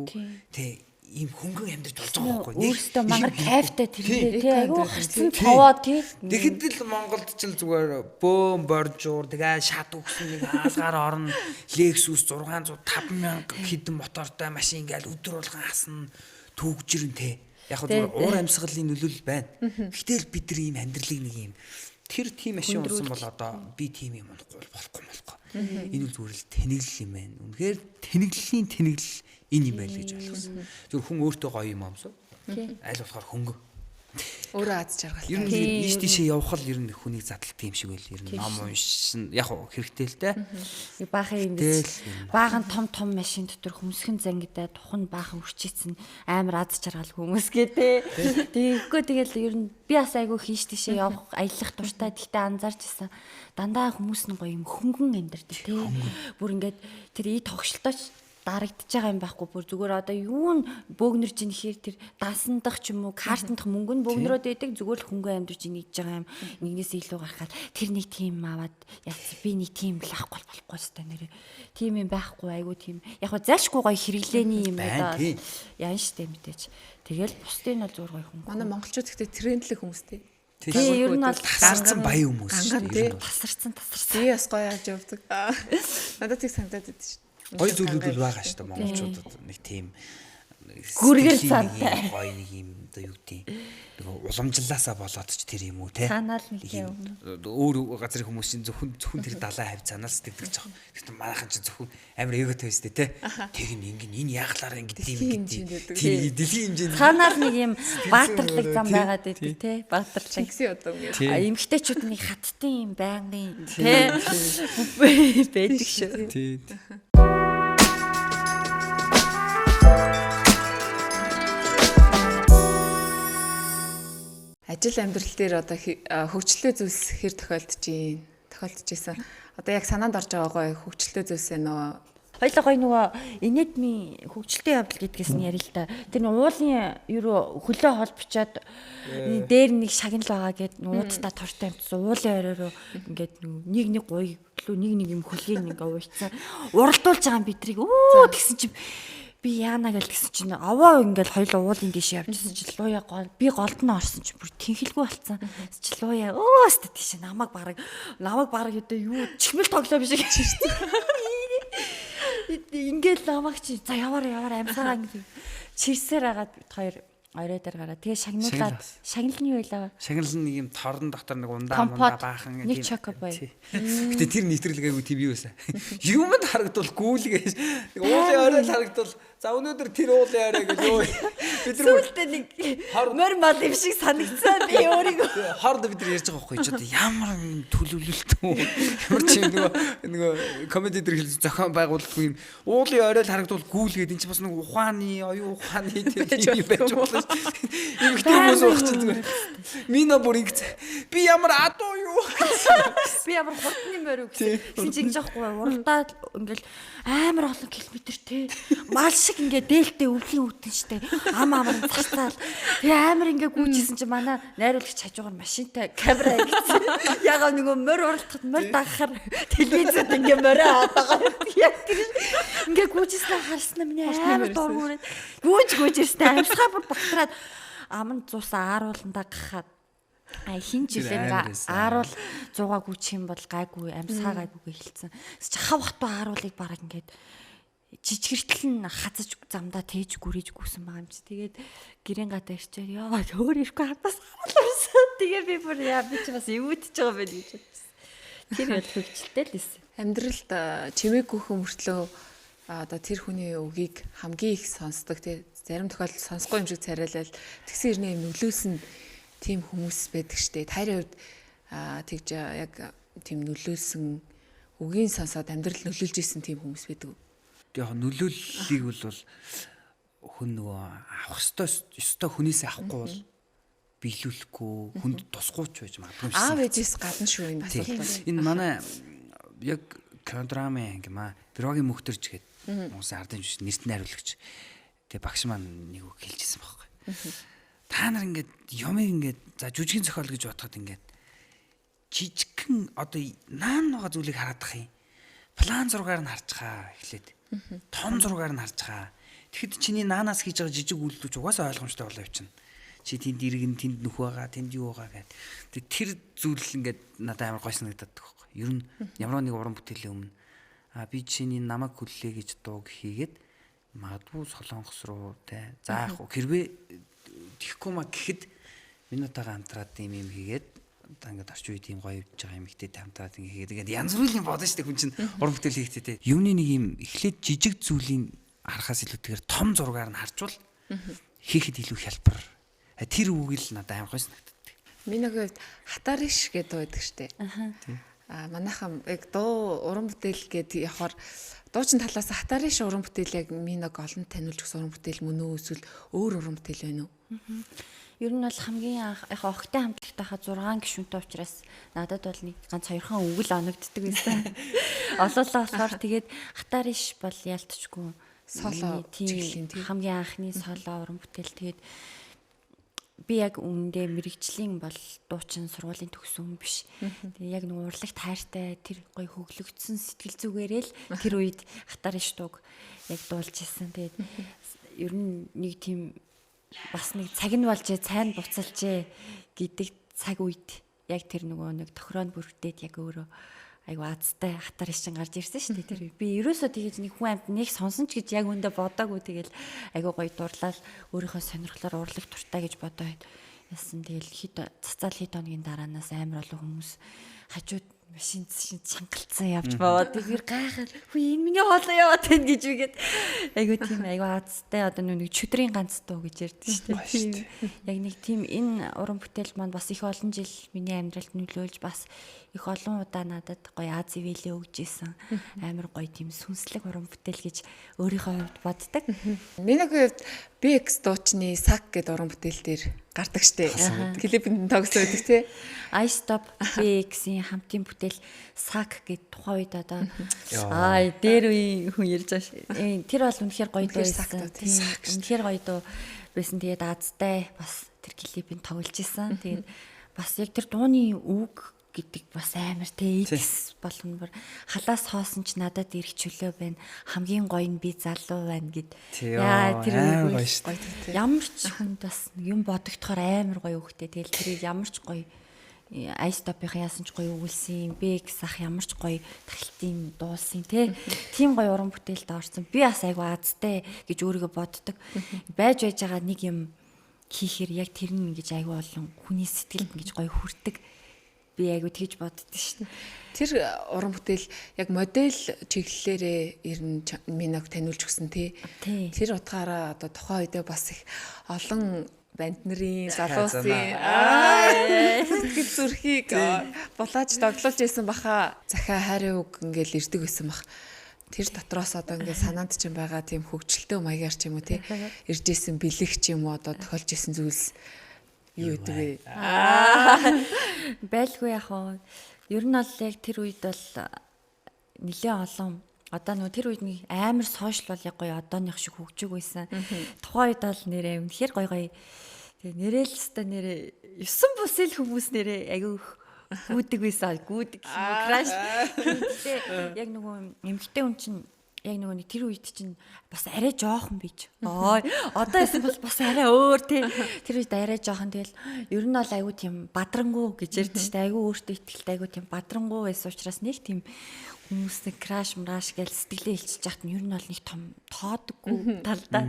тий ийм хөнгөн амьдарч болж байгаа байхгүй өөртөө мангар кайфтай тэрнээ тий айгүй харцсан цаваа тий тэгэхэд л Монголд ч л зүгээр бөөм боржуур тэгээ шат өгсөн нэг хаалгаар орно Lexus 605,000 хэдэн мотортой машин ингээл өдөр болгон хасна түүгжирэн тий яг хөө уур амьсгалын нөлөөлөл байна. Гэтэл бид нар ийм амьдралыг нэг ийм тэр тийм машин унсан бол одоо би тийм юм болохгүй. Энэ үл зүгээр л тэнэглэл юм байна. Үнэхээр тэнэглэл энэ юм байл гэж ойлгосон. Зүгээр хүн өөртөө гоё юм аамсаа. Аль болохоор хөнгө. Өөрөө аз жаргал. Ер нь ийш тийшээ явах л ер нь хүнийг задлдаг юм шиг байл. Ер нь ном уншин яг хэрэгтэй л те. Баахан юм биш. Баахан том машин дотор хөмсгөн зангидаа тухайн баахан үрчээсэн амар аз жаргал хүмүүс гэдэг. Тэгэхгүй тэгэл ер нь би бас айгүй хийш тийшээ явах аялах дуртай. Тэгтээ анзаарч ирсэн. Дандаа хүмүүс нь гоё юм хөнгөн амьдардаг те. Бүр ингээд тэр ий тогшилтооч дарагдж байгаа юм байхгүй бүр зүгээр одоо юу н бөөгнөрж ийн гэхээр тэр дансандах ч юм уу картандах мөнгө нь бөөгнөрөөд байдаг зүгээр л хөнгөн амьдарч ийн гэж байгаа юм нэгнээс илүү гарахад тэр нэг тийм аваад яг би нэг тийм л авахгүй болохгүй сте нэрээ тийм юм байхгүй айгу тийм яг хөө зайлшгүй гоё хэрэглээний юм одоо яан штэ мэдээч тэгэл бусдын нь бол зур гоё хөнгө манай монголчууд гэхдээ трендлэг хүмүүстэй тий ер нь бол тасарсан баян хүмүүс тасарсан би бас гоё авч явдаг надад тийм санагдаад байдаг шүү гоё зүйлүүд л байгаа шүү дээ монголчуудад нэг тийм гүргэл цантай гоё нэг юм одоо юу гэдэг нэг уламжлалаасаа болоод ч тэр юм уу те цаанаал нэг юм өөр газрын хүмүүс чинь зөвхөн тэр далай хавь цаанаас тэгдэг ч юм. Гэхдээ манайхан чинь зөвхөн амар эготой байстэй те. Тэг ин энэ яглаар ингэдэг юм гэдэг. Тийм дэлхийн хэмжээнд цаанаал нэг юм баатарлаг зам байгаад байдаг те. Баатарлаг Чингисийн удам гэдэг. Эмгтээчүүд нэг хаттын юм байнгын те байдаг шүү. тий Ажил амьдрал дээр одоо хөгжлөө зүйлс хэр тохиолдож ийсэн. Одоо яг санаанд орж байгаа хөгжлөө зүйлс нөө Хоёлоо гоё нөгөө инедми хөгжилтэй явдал гэдгээс нь яри л да. Тэр нэг уулын ерөө хөлөө холбочоод дээр нэг шагнал байгаа гэд нуудтаа тортой амтсан уулын оройроо ингээд нэг гоё лөө нэг юм хөлийг ингээ уйцсан. Уралдуулж байгаа бидрийг өө тэгсэн чинь би яана гэл гэсэн чинь аваа ингээл хоёлоо уулын дэше явжсэн чинь лууя би голд нь орсон чинь бүр тэнхэлгүй болцсон. Чи лууя өөстө тийш намайг бараг одоо юу чихмэл тоглоо биш гэж чинь. Ингээл намайг чи за яваар амьсараа ингэ чирсээр агаад хоёр орой дээр гараа. Тэгээ шагналын юу байлаа? Шагнал нэг юм торон дотор нэг ундаа баахан нэг чоко бай. Гэтэ тэр нэвтрэлгээгүй тийм юу байсан. Юмд харагдвал гүйлгээс уулын орой харагдвал за өнөөдөр тэр уулын орой гэж юу бид нар сүултээ нэг мөр мал юм шиг санагдсан би өөрийгөө хорд бид нар ярьж байгаа байхгүй ч одоо ямар төлөвлөлт үү ямар ч нөгөө комеди дээр хэлж зохион байгуулалт юм уулын орой харагдвал гүйлгээд энэ ч бас нэг ухааны оюун ухааны тийм юм байж болно. Ийм их хүмүүс байх чинь зүгээр. Минь бүр ингэ би ямар адуу юу? Би ямар хурдны морь үү гэсэн чинь жоохгүй уралдаа ингээл амар олон километр те. Мал шиг ингээ дээлтэй өвлийн өвтөн штэ. Амар цацаал. Тэгээ амар ингээ гүйжсэн чинь манай найруулагч хажуугаар машинтай камера хийсэн. Ягаа нөгөө морь уралдахад морь дагахаар телевизэд ингээ морио хаадаг. Яг тэр ингээ гүйжсэн харсан миний амар дургуураад гүйжсэн амьсгаа бүр багтраад аман цуусаа аарууландаа гахаад хин жилээ ааруул 100 гүйчих юм бол гайгүй амьсгаа гайгүйгээ хэлсэн. Хавхтуу ааруулыг бараг ингээд жижигэртэл нь хазаж замдаа тээж гүрэж гүйсэн байгаа юм чи. Тэгээд гэрэн гадаа ирчээр яа өөр ирэхгүй хатас ааруулсан. Тэгээ би бүр яа би чи бас эвүүдж байгаа байл гэж бодсон. Тэр бол хөвгчлээ л эсэ. Амьдралд чимээгүйхэн мөртлөө одоо тэр хүний үгийг хамгийн их сонсдог тий зарим тохиолдолд сонсохгүй юм шиг царайлал тэгсэн ирнэ юм нөлөөсөн тийм хүмүүс байдаг штэ. Таарийн хувьд тэгж яг тийм нөлөөсөн үгийн сонсоод амьдрал нөлөөлж исэн тийм хүмүүс байдаг. Яг нөлөөллийг бол хүн нөгөө авах ёстой хүнээсээ авахгүй бол биелүүлэхгүй хүнд тусгууч байж магадгүй. Аав ээжээс гадна шүү энэ асуудал. Энэ манай яг кинодрамын анги маа Бюрогийн мөхтөрч гээд Монголын ардын жүжиг нэрт найруулагч. Тэгээ багш маань нэг үг хэлжсэн байхгүй. Та нар ингээд юмыг ингээд за жүжигийн зохиол гэж бодоход ингээд жижигхэн одоо наан байгаа зүйлийг хараадах юм. План зургаар нь харж байгаа эхлээд. Том зургаар нь харж байгаа. Тэгэхэд чиний наанаас хийж байгаа жижиг үйлдэлч угаасаа ойлгомжтой болоо явчихна. Чи тэнд иргэн тэнд нөх байгаа, тэнд юу байгаа гэдэг. Тэр зүйл ингээд надад амар гой санагдаад байгаа байхгүй. Ер нь ямар нэг уран бүтээлийн өмнө би чиний намайг хүллээ гэж дууг хийгээд магадгүй Солонгос руу те заах уу хэрвээ тийхгүй маа гэхэд минутаага хамтраад юм хийгээд одоо ингээд орчин үед юм гоё явж байгаа юм ихтэй хамтраад ингээд хийгээд янз бүрийн бодно шүү дээ хүн чинь уран бүтээл хийхдээ те юмны нэг юм эхлээд жижиг зүйлийг харахаас илүүтэйгээр том зургаар нь харжвал хийхэд илүү хялбар. Тэр үгийг л надад амар гой санагддаг. Миний хувьд хатариш гэдэг байдаг штэ. Манайхан яг дуу уран бүтээл гэдэг явахаар дуучин талаас хатариш уран бүтээл яг минийг олон таниулж өгсөн уран бүтээл мөн үү эсвэл өөр уран бүтээл байна уу? Ер нь бол хамгийн анх яг огтой хамтлагтайхаа 6 гишүүнтэй учраас надад бол нэг ганц хоёрхан өвгөл оногддаг байсан. Олоолаа болохоор тэгээд хатариш бол ялтчгүй соло чиглэлийн хамгийн анхны соло уран бүтээл тэгээд би яг үүндээ мэрэгжлийн бол дуучин сургуулийн төгсөн хүн биш. Тэгээ яг нэг урлагт хайртай тэр гоё хөглөгдсөн сэтгэл зүгээрээ л тэр үед хатариш дууг яг дуулж исэн. Тэгээд ер нь нэг тийм бас нэг цаг нь болжээ, цайн буцалжээ гэдэг цаг үед яг тэр нөгөө нэг тохироонд бүрдээд яг өөрөө айгу азтай хатариш чин гарч ирсэн шүү дээ тэр. Би ерөөсөө тэгэж нэг хүн амт нэг сонсон ч гэж яг үндэ бодоагүй тэгэл айгу гоё дурлал өөрийнхөө сонирхлоор урлаг туртаа гэж бодоод яасан. Тэгэл цацаал хэд хоногийн дараанаас амар олон хүмүүс хажууд машин чангалцсан явж баваад тэр гайхал хүй энэ миний хоолоо яваад байна гэж үгээд айгу тийм айгу азтай одоо нэг чөдрийн ганц дуу гэж ярьдэн шүү дээ. Яг нэг тийм энэ уран бүтээл маань бас их олон жил миний амьдралд нөлөөлж бас их олон удаа надад гоё аз ивэлээ өгж исэн амар гоё тийм сүнслэг уран бүтээл гэж өөрийнхөө хувьд боддог. Миний хувьд BX дуучны сак гэдэг уран бүтээл дээр гардаг штэ. Клипэнд тогсон байдаг тий. I Stop BX-ийн хамтын бүтээл сак гэдэг тухайн үед одоо дээр үе хүн ярьж байгаа. Тэр бол үнэхээр гоё дуу байсан. Үнэхээр гоё дуу байсан. Тэгээд азтай бас тэр клипэнд тоглож исэн. Тэгээд бас яг тэр дууны үг гэдэг бас амар X болгоноор халаас хоосон ч надад ирэх чөлөө байна. Хамгийн гоё нь би залуу байна гэд. Яа тэр гоё шүү дээ. Ямар ч хүнд бас юм бодогдохоор амар гоё өгтэй. Тэгэл тэрийг ямар ч гоё I Stop-ийн яасан ч гоё өгүүлсэн. BX ах ямар ч гоё тахилтын дуулсан тий. Тийм гоё уран бүтээлд орсон. Би бас айгу азтай гэж өөрийгөө боддог. Байж байгаа нэг юм хийхээр яг тэр нь ингэж айгу олон хүний сэтгэлд ингэж гоё хүрдэг. Би айгу тэгж боддоо шүү дээ. Тэр уран бүтээл яг модель чиглэлээрээ ер нь минийг таниулж өгсөн тий. Тэр утгаараа одоо тухайн үедээ бас их олон банд нарын залуусын сэтгэл зүрхийг булааж тоглуулж байсан баха. Захиа хайрын үг ингээл ирдэг байсан бах. Тэр дотроос одоо ингээд санаанд ч юм байгаа тийм хөвгчлөлтөө маягаар ч юм уу тий. Ирж исэн бэлэг ч юм уу одоо тохиолж исэн зүйлс юу гэдэг вэ? Байлгүй яг хоо. Ер нь бол яг тэр үед бол нэлээд олон одоо нөгөө тэр үед нэг амар сошиал бол яг гоё одооных шиг хөгжиг байсан. Тухайн үед бол нэрээ үнэхээр гоё гоё. Тэгээ нэрэл өстө нэрээ 9 бүсэл хүмүүс нэрээ аягүй гүдэг байсан. Гүдэг краш. Тэгээ яг нөгөө эмгтэй хүн чинь яг нөгөө нэг тэр үед чинь бас арай жоохон бийж. Одоо яасан бол бас арай өөр тий. Тэр үед арай жоохон тэгэл ер нь бол айгүй тийм бадрангуу гэж ярьдэн штэ. Айгүй өөртөө ихтэй айгүй тийм бадрангуу байсан учраас нэг тийм хүмүүстэй краш мраш гэж сэтгэлээ хэлчихэж яхад нь ер нь бол нэг том тоодгүй талдаа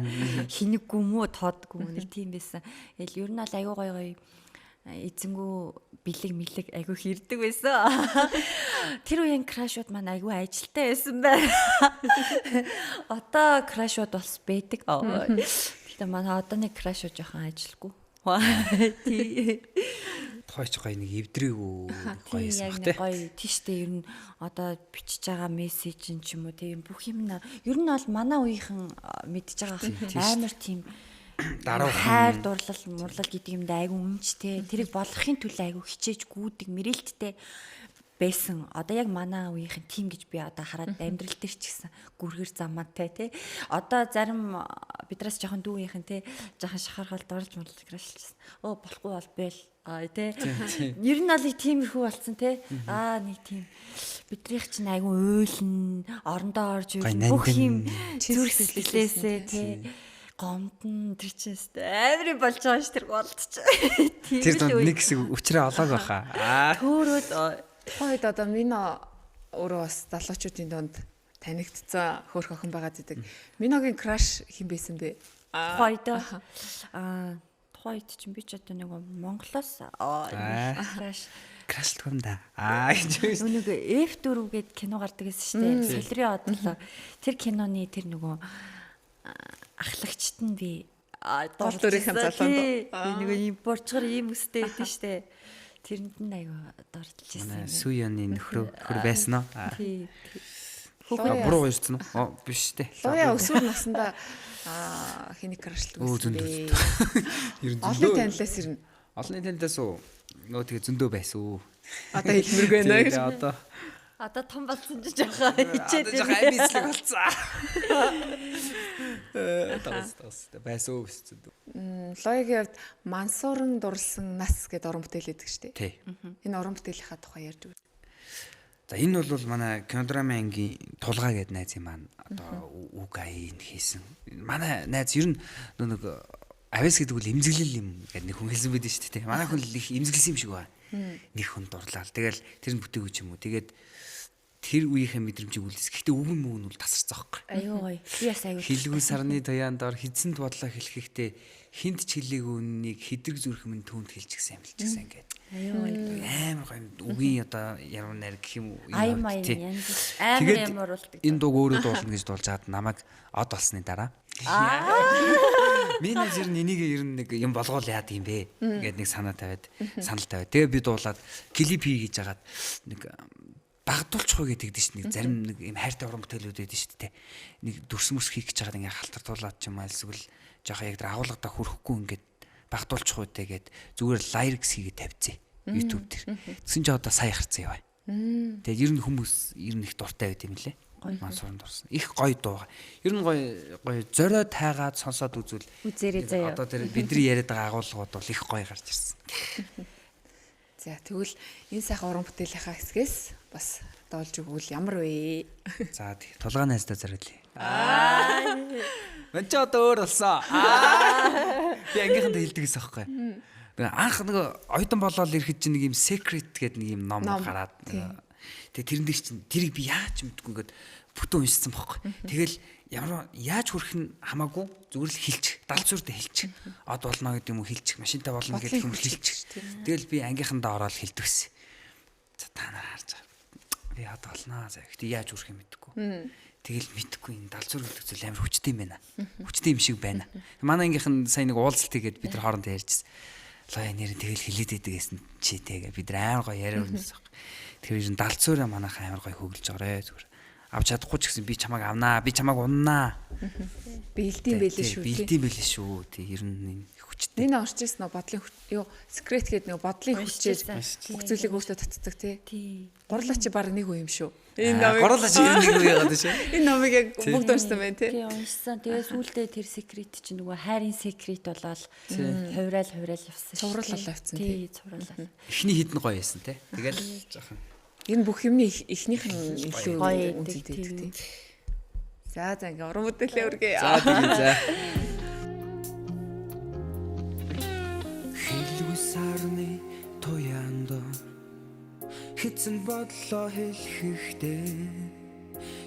хинэггүй мүү тоодгүй нэг тийм байсан. Тэгэл ер нь бол айгүй гоё гоё эзэнгүү бэлэг мэлэг айгүй хэрдэг байсан. Тэр үеийн крашууд маань айгүй ажилтай байсан байна. Одоо крашууд бас байдаг. Гэхдээ манай одооны крашууд жоохон ажилгүй. Тухайч гоё нэг эвдрээгүй гоё юм яг бах нэг гоё тийштэй ер нь одоо бичиж байгаа мессеж нь ч юм уу тийм бүх юм ер нь бол манай үеийнхэн мэдж байгаа амар тийм даруй хайр дурлал мурлал гэдэг юмд айгүй үнэчтэй тэрийг болгохын төлөө айгүй хичээж гүйдэг мэрэлттэй байсан. Одоо яг манай үеийнхэн тим гэж би одоо хараад амьдрал дээр ч гэсэн гүргэр замаатай тий. Одоо зарим бидраас жоохон дүүийнхэн тий жоохон шахархал дурлж мурлж гэрэлчихсэн. Оо болохгүй бол бэл тий. Ер нь бол тиймэрхүү болсон тий. Нэг тийм бидрийнх чинь айгүй уйлн орондоо орж ирсэн бүх юм зүрх сэтгэлээсээ тий. Гомдон тэр чинь амир болж байгаа ш тэр голдч. Тэр донд нэг хэсэг өчрөө олоог баха. Төөрөөд Хойд одоо Мино өөрөө бас залуучуудын донд танигдсан хөөх охин байгаа гэдэг. Миногийн краш хэн байсан бэ? Хойд хойд чинь би ч одоо нэг Монголоос Краш юм да. Гэж нэг F4 гээд кино гардаг гэсэн шүү дээ. Солирын одлоо. Тэр киноны тэр нөгөө ахлагчт нь би Дөрөвдөрийнхэн залуунд нэг юм борчгор ийм өстэй байдсан шүү дээ. Тэрэнд нь аяга дордолж ирсэн. Сүйоны нөхрөө байсан уу? Тий. Буруу ярьсан уу? Биш дээ. Луя өсвөр наснда хэний крашлдаг байсан бэ? Ер нь Олны танилаас ирнэ. Олны танилаас уу? Нөө тэгээ зөндөө байсан уу? Одоо хэлмэргүй байна гэж. Одоо том болсон ч жоохон хичээд жоохон амицлэг болцсон. Тас байсан уу гэсэн. Лоягийн хувьд Мансурын дурлсан нас гэдэг уран бүтээл байдаг шүү дээ. Тий. Энэ уран бүтээлийнхаа тухай ярьж өгөө. За энэ бол манай кинодрамын ангийн тулгаа гэдэг найз юм маань одоо үг аян хийсэн. Манай найз ер нь нэг авиас гэдэг үл эмзэглэл юм гэдэг нэг хүн хэлсэн байдаг шүү дээ. Манай хүн л их эмзэглэсэн юм шиг байна. Нэг хүн дурлал. Тэгэл тэр нь бүтээгүүч юм уу. Тэгээд тэр үеийнхээ мэдрэмжийг үлдээс. Гэхдээ үг мөн бол тасарсан байхгүй. Аюу гоё. Яс аюу. Хилгүү сарны даяанд ор хидсэнд бодлоо хэлэхдээ хинт ч хэлээгүй үнийг хэдрэг зүрх минь түүнд хэлчихсэн юм л ч гэсэн ингээд. Аюу гоё. Амар гоё үгийн одоо ямар нэр гэх юм уу. Амар ямар болдог. Энэ дууг өөрөө дуулна гэж дуулж хаад намайг од олсны дараа. Миний зэр энийг ер нь нэг юм болгоол яад юм бэ гэдэг нэг санаа тавиад санал тавиад. Тэгээ би дуулаад клип хий гэж хагаад нэг багдуулчихгүй гэдэг чинь нэг зарим нэг юм хайртай уран бүтээлүүд байдаг шүү дээ. Нэг дүрс мөрс хийх гэж хагаад ингээ халтартуулаад ч юм аа эсвэл жоохон яг тэр агуулгадаа хүрэхгүй ингээд багдуулчихгүй тэгээд зүгээр лайрикс хийгээд тавьцээ YouTube дээр. Тэгсэн чинь одоо сая гарцсан яваа. Тэгээд ер нь хүмүүс ер нь их дуртай байд юм лээ. Мансурын дурсан. Их гоё дуу. Ер нь гоё зорио тайгаад сонсоод үзвэл үзээрэй заяа. Одоо тэр бидний яриад байгаа агуулгууд бол их гоё гарч ирсэн. За тэгвэл энэ сайхан уран бүтээлийнхаа хэсгээс бас доолж өгвөл ямар вэ? За тий. Тулгаан найздаа зориулъя. Мөн ч одоо өөр болсон. Би ангийнханд хэлдэг гэсэн аахгүй. Анх нэг оюутан болоод ирэхэд чинь нэг юм secret гэдэг нэг юм ном гараад тэгээ тэрэн дээр чинь тэрийг би яаж мэдгүй ингээд бүтэн уншсан байхгүй. Тэгэл ямар яаж хүрэх нь хамаагүй зүгээр л хэлчих. Далцуурдаа хэлчих. Од болно гэдэг юм уу хэлчих. Машинтай болно гэдэг юм хэлчих. Тэгэл би ангийнхандаа ороод хэлдэгсэн. За та нар харж байгаа. Би од болно. За гэхдээ яаж хүрэх юм мэдэхгүй. Тэгэл мэдхгүй энэ далцуур гэдэг зүйл амар хүчтэй юм байна. Хүчтэй юм шиг байна. Манай ангийнхан сайн нэг уулзалт хийгээд бид нар хоорондоо ярьжсэн. Лаа нэр тэгэл хилээд идэгэсэн чи тэгээ бид нар амар гоё яриа өрнөсөн. Тэгэхээр далцуураа манайхан амар гоё хөглөж байгаарэ зүгээр. Авч чадахгүй ч гэсэн би чамайг авнаа, би чамайг уннаа. Бэлдийн байлээ шүү. Бэлдийн байлээ шүү. Тэг ер нь хүчтэй. Энэ орж ирсэн нөө бодлын юу секрет гэдэг нэг бодлын хүчээр бүх зүйлийг өөртөө татдаг тий. Гурлаач баг нэг үе юм шүү. Энэ номыг гурлаач нэг үе яагаад шүү. Энэ номыг яг бүгд уншсан байна тий. Тий уншсан. Тэгээ сүүлдээ тэр секрет чинь нөгөө хайрын секрет болоод хувраал явсан. Цуврал авцсан тий. Цуврал. Эхний хідэн гоё байсан тий. Тэгэл жоохон энэ бүх юмны эхнийх нь илүү гоё үнэтэй тий. За ингээ уран бүтээлээ үргээ. За тэгээ за. Хилгүү сарны тоянд хитсэн бодлоо хэлэхдээ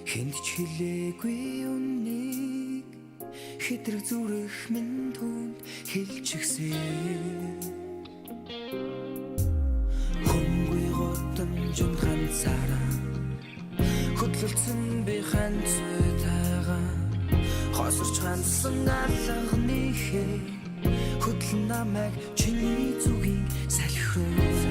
хэнд ч хэлээгүй үннийг хэдрэг зүрх минь түнд хэлчихсэн. Хөнгүй годамжин ганцаараа хөдлөлцөн би ганцгүй тайгаа хосорч хандсан алхныхээ хөдлөн намайг чиний зүгийн салхируу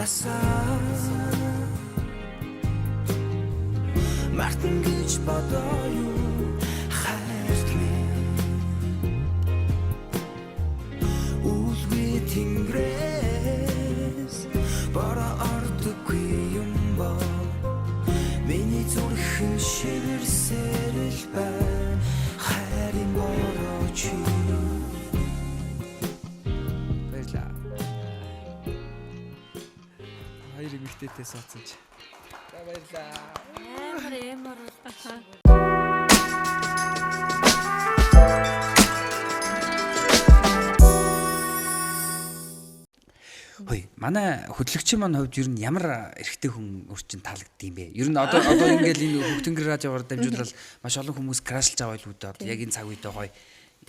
насаа мартан гэж бодоо юу хайрт үлгүй тэнгэрээс бара ардгүй юм ба миний зүрхэн шивэрсэл бай хайрын борооч баярлаа. Хоёр эмэгтэйтэй суудсан чи. За баярлаа. Амар Хөөе, манай хөтлөгчийн маань хувьд ер нь ямар эрэгтэй хүн өрчин таалагддсан бэ? Ер нь одоо ингээл энэ Хөвтөнгөр радиогоор дамжуулаад маш олон хүмүүс крашлж байгаа байлгүй дээ. Одоо яг энэ цаг үед гоё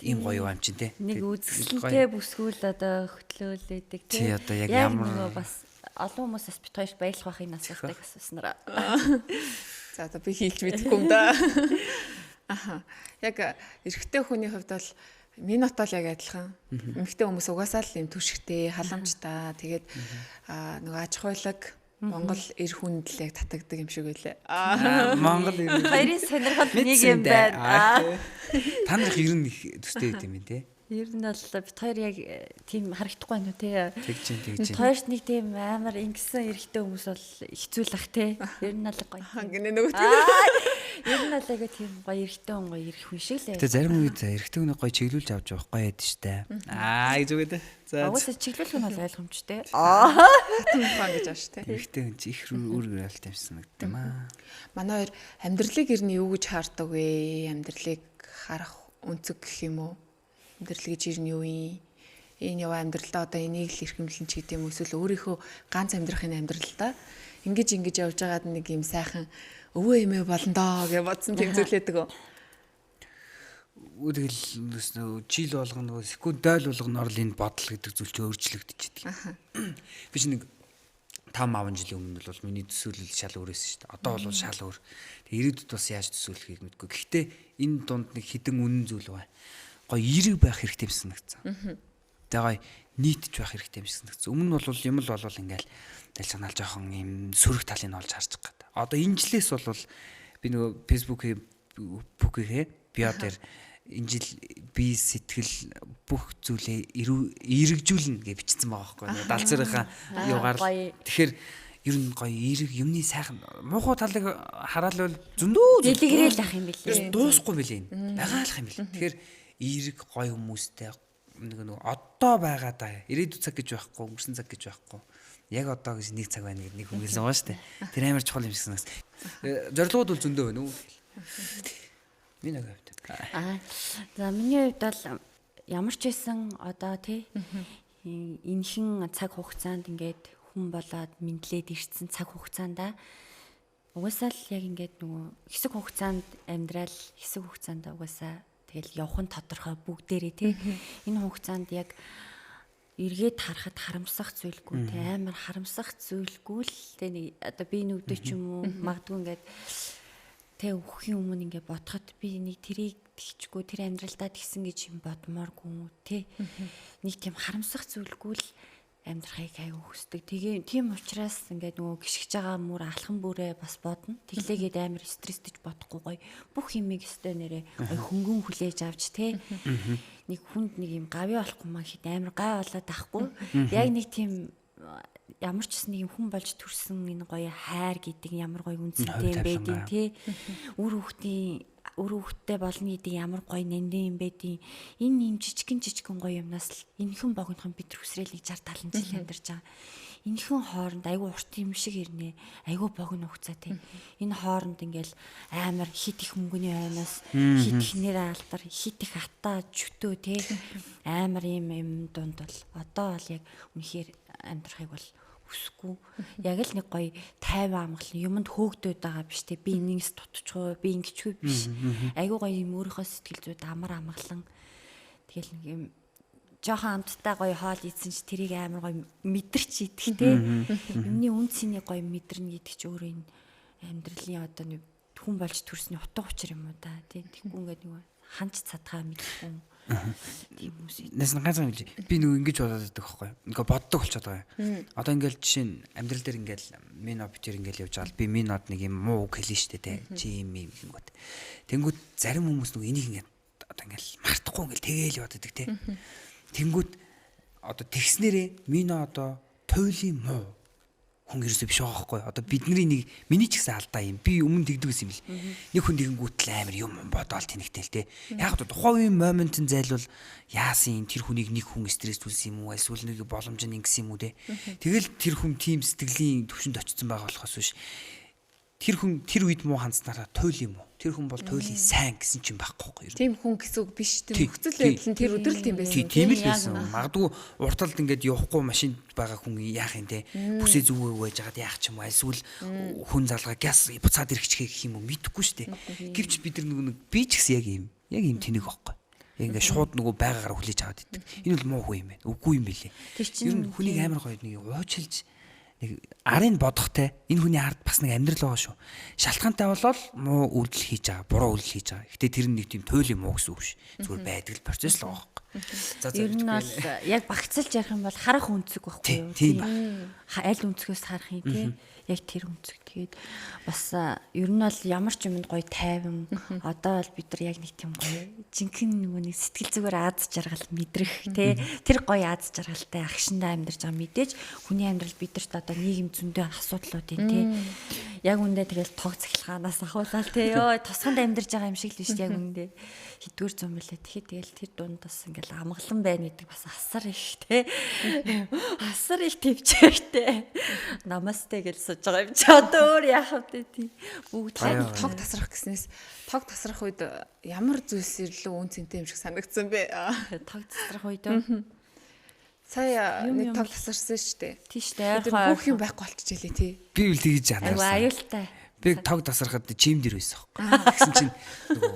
ийм гоё юм чинь те. нэг үзэсгэлэнтэй бүсгүүл одоо хөтлөөлөдөг тий одоо яг яг ямар нөгөө бас олон хүмүүсээс бит хоёрт баярлах байхыг асуудаг асууснараа. За одоо би хийлж мэдэхгүй юм да. Аха. Яг эрэгтэй хүний хувьд бол минут бол яг адилхан. Эмэгтэй хүмүүс угаасаа л юм түшигтэй, халамжтай. Тэгээд нөгөө аж ахуйлаг Монгол эр хүнд л яг татагддаг юм шиг байлаа. Монгол ер нь Хоёрын сонирхол нэг юм байна. та нарх ер нь их төстэй байт юм те. Ер нь бол бит хоёр яг тийм харагдахгүй байна уу те. Тэгж. Хоёрт нэг тийм амар ингэсэн эрэгтэй хүмүүс бол хэцүүлэх те. Ер нь л гоё. Гинэ нөгөө Ер нь л яг тийм гоё эрэгтэй хүн гоё ирэх хүн шиг л. Тэгээ зарим үед эрэгтэй хүн гоё чиглүүлж авч явах гоё яд штэ. Гэж үгээд. За Угаасаа чиглүүлэх нь бол ойлгомжтой. хатан ухаан гэж ааш те. эрэгтэй хүн чи их үүргээр алт юмсан гэдэг юм аа. Манай хоёр амьдралыг ер нь юу гэж хаардаг вэ? Амьдралыг харах өнцөг гэх юм уу? Амьдрал гэж ер нь юу юм? Энэ яваа амьдралдаа одоо энийг л эрхэмлэн ч гэдэм үү? Эсвэл өөрийнхөө ганц амьдрахын амьдралдаа ингэж явж байгаад нэг юм сайхан өвөө эмээ болно доо гэж бодсон тэмцүүлээдэг. Тэгэл жил болгоно секунд дойл болгоно орл энэ бодол гэдэг зүйл чи өөрчлөгдөж идэг. Би чи нэг 5 жилийн өмнө бол миний төсөөлөл шал өөрөөсөн шүү дээ. Одоо бол шал өөр. Тэг ирээдүйд бас яаж төсөөлөхийг мэдгүй. Гэхдээ энэ дунд нэг хідэн үнэн зүйл байна. Гой эерэг байх хэрэгтэй юм санагдсан. Тэг гой нийтж байх хэрэгтэй юм санагдсан. Өмнө нь бол юм л болвол ингээл тэл санаал жоохон юм сөрөг талыг нь олж харж байгаа. Одоо энэ жилээс бол би нөгөө фэйсбүүкээ био дээр энэ жил би сэтгэл бүх зүйлээ эргэжүүлнэ гэж бичсэн байгаа байхгүй. Далцрынхаа юугаар тэгэхээр ер нь гоё эрэг юмны сайхан муухай талыг хараал бол зөндөө дэлгэрэл ах юм билээ. Дуусахгүй билээ энэ. Багаалах юм билээ. Тэгэхээр эрэг гоё хүмүүстэй нэг одоо байгаа да. Ирээдүйн цаг гэж байхгүй, өнгөрсөн цаг гэж байхгүй. Яг одоо гэж нэг цаг байна гэдэг нэг хүн хэлсэн байгаа шүү дээ. Тэр амар чухал юм шиг санагс. Зорилгууд бол зөндөө байна уу? Миний хувьд. За миний хувьд бол ямар ч байсан одоо тий энэхэн цаг хугацаанд ингээд хүн болоод мэдлээд ирсэн цаг хугацаанда угаасаа л яг ингээд нөгөө хэсэг хугацаанд амьдрал хэсэг хугацаанд угаасаа тэгэл явах нь тодорхой бүгдээрээ тий энэ хугацаанд яг эргээд харахад харамсах зүйлгүй тий амар харамсах зүйлгүй л тий нэг одоо би нүдэ ч юм уу магадгүй ингээд тэ өхийн өмнө ингээ бодоход би нэг тэрийг тэгчгүй тэр амьдралдаа тэгсэн гэж юм бодмооргүй тий нэг тийм харамсах зүйлгүй л амьдрахыг аяг хүсдэг. Тэгээ тийм учраас ингээ нөгөө гიშгэж байгаа мөр алхан бүрээ бас бодно. Тэглээгээд амар стрессдэж бодохгүй гоё бүх юмыг өстой нэрээ гоё хөнгөн хүлээж авч тий нэг хүнд нэг юм гавь болохгүй маа хэд амар гай болоод ахгүй яг нэг тийм ямар ч нэг юм хүн болж төрсэн энэ гоё хайр гэдэг ямар гоё үнцэнтэй юм байдیں۔ Тэ үр хүүхдээ болно гэдэг ямар гоё нандин юм байдیں۔ Энэ юм жижигэн гоё юмнаас л энэхэн богинохон бид хүсрээл нэг 60 70 жил амьдарч байгаа. Энэхэн хооронд айгүй урт юм шиг ирнэ. Айгүй богино хугацаа тийм. Энэ хооронд ингээл амар хит их мөнгөний хойноос хит их нэр алдар, хит их атаа чөтөө тийм амар юм дунд бол одоо бол яг үнэхээр амьдрахыг бол хүсэхгүй. Яг л нэг гоё тайван амгалан юмд хөөгдөд байгаа биш те. Би энэс тутчихгүй, би ингэчгүй биш. Айгуу гоё юм өөрийнхөө сэтгэл зүйд амар амгалан. Тэгэл нэг юм жоохон амттай гоё хоол ийдсэн чи тэрийг амар гоё мэдэрч идэх те. Юмний үн цэнийг гоё мэдэрнэ гэдэг чи өөрөө энэ амьдралын одоо нэг хүн болж төрсний утга учир юм уу та. Тэгэхгүй ингээд нэг ханч цадгаа мэдхгүй Тийм хүмүүс. Нэс ганцхан хэлж. Би нөгөө ингэж бодоод байдаг байхгүй. Ингээ боддог болчиход байгаа юм. Одоо ингээл жишээ нь амьдрал дээр ингээл минод битэр ингээл явж байгаа л би минод нэг юм муу үг хэлнэ штэ те. Чи юм гингүүд. Тэнгүүд зарим хүмүүс нөгөө энийг ингээд одоо ингээл мартахгүй ингээл тэгээл яваад байдаг те. Тэнгүүд одоо тэгснэрээ мино одоо туйлын муу хүн ерөөсөө биш байгаа байхгүй. Одоо бидний нэг миний ч гэсэн алдаа юм. Би өмнө тэгдэг гэсэн юм л. Нэг хүн тэгэнгүүтэл амар юм бодоол тэнэгтэл те. Яг одоо тухайн үеийн моментын зайлвал яасан тэр хүнийг нэг хүн стресстүүлсэн юм уу? Эсвэл нэг боломж нь ингэсэн юм уу те. Тэгэл тэр хүн тийм сэтгэлийн төвшөнд очсон байгаа болохоос биш. Тэр хүн тэр үед муу хандсанараа туйл юм уу? Тэр хүн бол туйлын сайн гэсэн чинь байхгүй юу? Тийм хүн гэсэн үг биш тийм нөхцөл байдал нь тэр өдөр л тийм байсан. Тийм л байсан. Магадгүй урталд ингээд явахгүй машинд байгаа хүн яах юм те? Бүсээ зүгөө байж байгаад яах ч юм уу? Эсвэл хүн залгаа газ буцаад ирэхчихээ гэх юм уу? Мэдэхгүй шүү дээ. Гэвч бид нар нэг би ч гэсэн яг юм тэнэг байхгүй. Ингээ шууд нөгөө байгаагаар хүлээж аваад иддэг. Энэ бол муу хүн юм байна. Үгүй юм билээ. Ер нь хүнийг амар гоё нэг уучилж нэг арын бодохтой энэ хүний ард бас нэг амьдрал байгаа шүү. Шалтгаантай болол муу үйлдэл хийж байгаа, буруу үйлдэл хийж байгаа. Гэтэ тэр нэг тийм туйлын муу гэсэн үг ш. Зүгээр байдаг л процесс л байгаа байхгүй. Ер нь бол яг багцлж ярих юм бол харах үнцэг байхгүй юу? Тийм. Аль үнцгээс харах юм те. Яг тэр үнцэг. Тэгээд бас ер нь бол ямар ч юмд гоё тайван. Одоо бол бид нар яг нэг тийм гоё жинхэнэ нөгөө нэг сэтгэл зүгээр аз жаргал мэдрэх те. Тэр гоё аз жаргалтай агшиндаа амьдарч байгаа мэдээж хүний амьдрал бидэрт одоо нийгэм зөндөө асуудлууд юм те. Яг үндэ тэгэл тог цахилгаанаас ахуулаад те. Йоо тосгонд амьдарч байгаа юм шиг л биш яг үндэ. Хэдвэр зам билээ. Тэгэхээр тэгэл тэр дундаас ингээл амгалан байна гэдэг бас асар их те. Асар их төвчээртэй. Намасте гэж сууж байгаа юм чи одоо өөр яах вэ тий. Бүгд тог тасрах гэснээс тог тасрах үед ямар зүйлс илүү үн цэнтэй юм шиг санагдсан бэ? Тог тасрах үед сая нэг тог тасарсан шүү дээ. Тийш дээ. Бүх юм байхгүй болчихжээ тий. Би үл тэгж аюултай. янаарсан. Би тог тасрахад чим дээр байсан байхгүй. Тэгсэн чинь нөгөө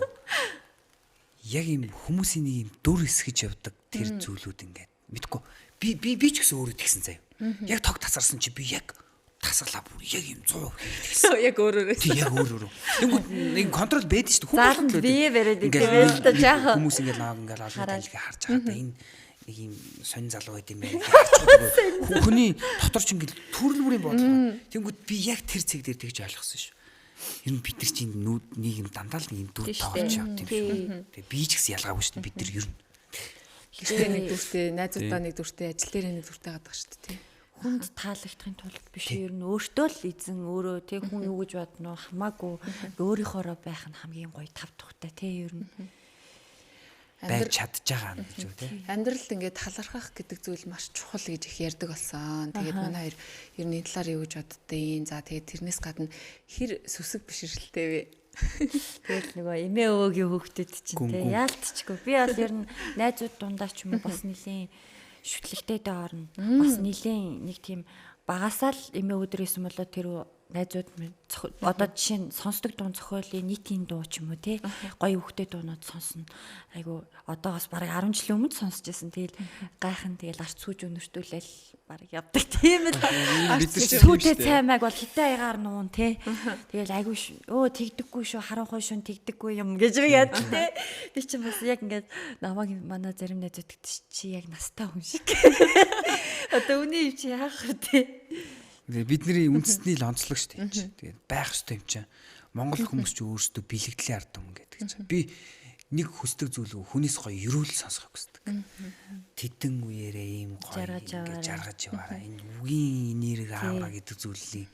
яг юм хүмүүсийн нэг юм дүр эсгэж явдаг тэр зүйлүүд ингээд мэдгүй. Би ч гэсэн өөрөө тэгсэн заяа. Яг тог тасарсан чи би яг тасгалаа бүр яг юм 100% хийдэгсэн. Яг өөрөөрөө. Тий яг өөрөөрөө. Тэнгүүд нэг контрол байдаг шүү дээ. Заалт бие бариад идэвэл та жаахан хүмүүс ингээд нааг ингээд алуу талхийг харж байгаа да энэ нэг юм сонь залуу байд юм байна. Хүний дотор ч ингээд төрөл бүрийн бодлого. Тэнгүүд би яг тэр цэг дээр тэгж ойлгосон шүү. Ер нь бид нар чинь нэг юм дандаа л нэг юм дүр тоолж явд юм шүү. Тэгээ би ч гэсэн ялгаагүй шүү дээ бид нар ер нь. Гэхдээ нэг дүртэй, найзуудаа нэг дүртэй, ажил дээр нэг дүртэй гадаг шүү дээ тий. Хүнд таалагдахын тулд биш ер нь өөртөө л эзэн өөрөө тэг хүн юу гэж бодно хамаагүй өөрийнхоороо байх нь хамгийн гоё тав тухтай тий ер нь байж чадж байгаа юм гэж үү тий. Амьдралд ингээд талархах гэдэг зүйл маш чухал гэж их ярьдаг болсон. Тэгээд манай хоёр ер нь энэ талаар юу гэж боддیں۔ За тэгээд тэрнээс гадна хэр сүсэг бишрэлтэй вэ? тэгэл нөгөө эмээ өвөөгийн хүүхдэд чинь тий яалтчгүй би бол ер нь найзууд дундаа ч юм уу бас нэлийн шүтлэгтэйдээ орно. Бас нэлийн нэг тийм багасаа л эмээ өдрөөсөн болоо тэр найзууд минь одоо жишээ нь сонсдог дуун зохиолын нийтийн дуу ч юм уу те гоё хөхтэй дуунууд сонсно. Айгу одоо бас бараг 10 жилийн өмнө сонсч байсан. Тэгэл гайхан тэгэл арч сүүж өнөртүүлэл бараг явдаг тийм л. Сүүтэй цаймаг бол хитэ аягаар нуун те. Тэгэл айгу тэгдэггүй шүү харанхуй шүн тэгдэггүй юм гэж би яд те. Би чинь бас яг ингээд намайг манай зарим найзууд гэдэг чи яг настай хүн шиг. Одоо үний юм чи яах вэ те. Бидний үндэсний л онцлог шүү дээ. Тэгээд байх ёстой юм чинь. Монгол хүмүүс ч өөрсдөө бэлэгдлийн ард түмэн гэдэг чинь. Би нэг хүсдэг зүйл хүнээс гоё ерөөл сонсох хүсдэг. Тэдэн үеэрээ ийм гоё ингэж жаргаж яваараа энэ үгийн энерги аавра гэдэг зүйлийг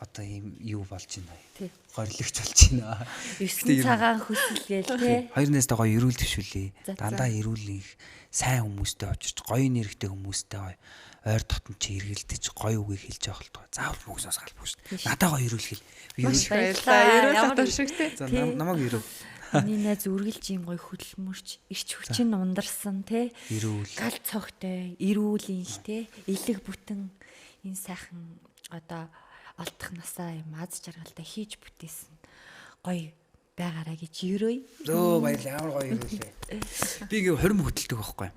одоо ийм юу болж байна. Горилогч болж байна. 9 цагаан хүсэл гээл тий. Хоёр найзтай гоё ерөөл төвшүүлээ. Дандаа ерөөлийнх сайн хүмүүстэй очирч гоё энергитэй хүмүүстэй гоё ойр дотн чи эргэлдэж гоё үгийг хэлж явах болтгоо. Заавал бүгсээс галбгүй шүү дээ. Надаа гоё ерөөл хэл. Би ерөөл хатар шигтэй. За намайг ерөө. Миний найз үргэлж юм гоё хөдөлмөрч ирч хүчин ундарсан те. Эрүүл. Гал цогтой, эрүүл инш те. Элэг бүтэн энэ сайхан одоо олдохнасаа юм аз жаргалтай хийж бүтээсэн гоё байгаараа гэж ерөөй. Зөө баярлалаа. Ямар гоё ерөөлээ. Би ингээ хорим хөдөлдөг байхгүй.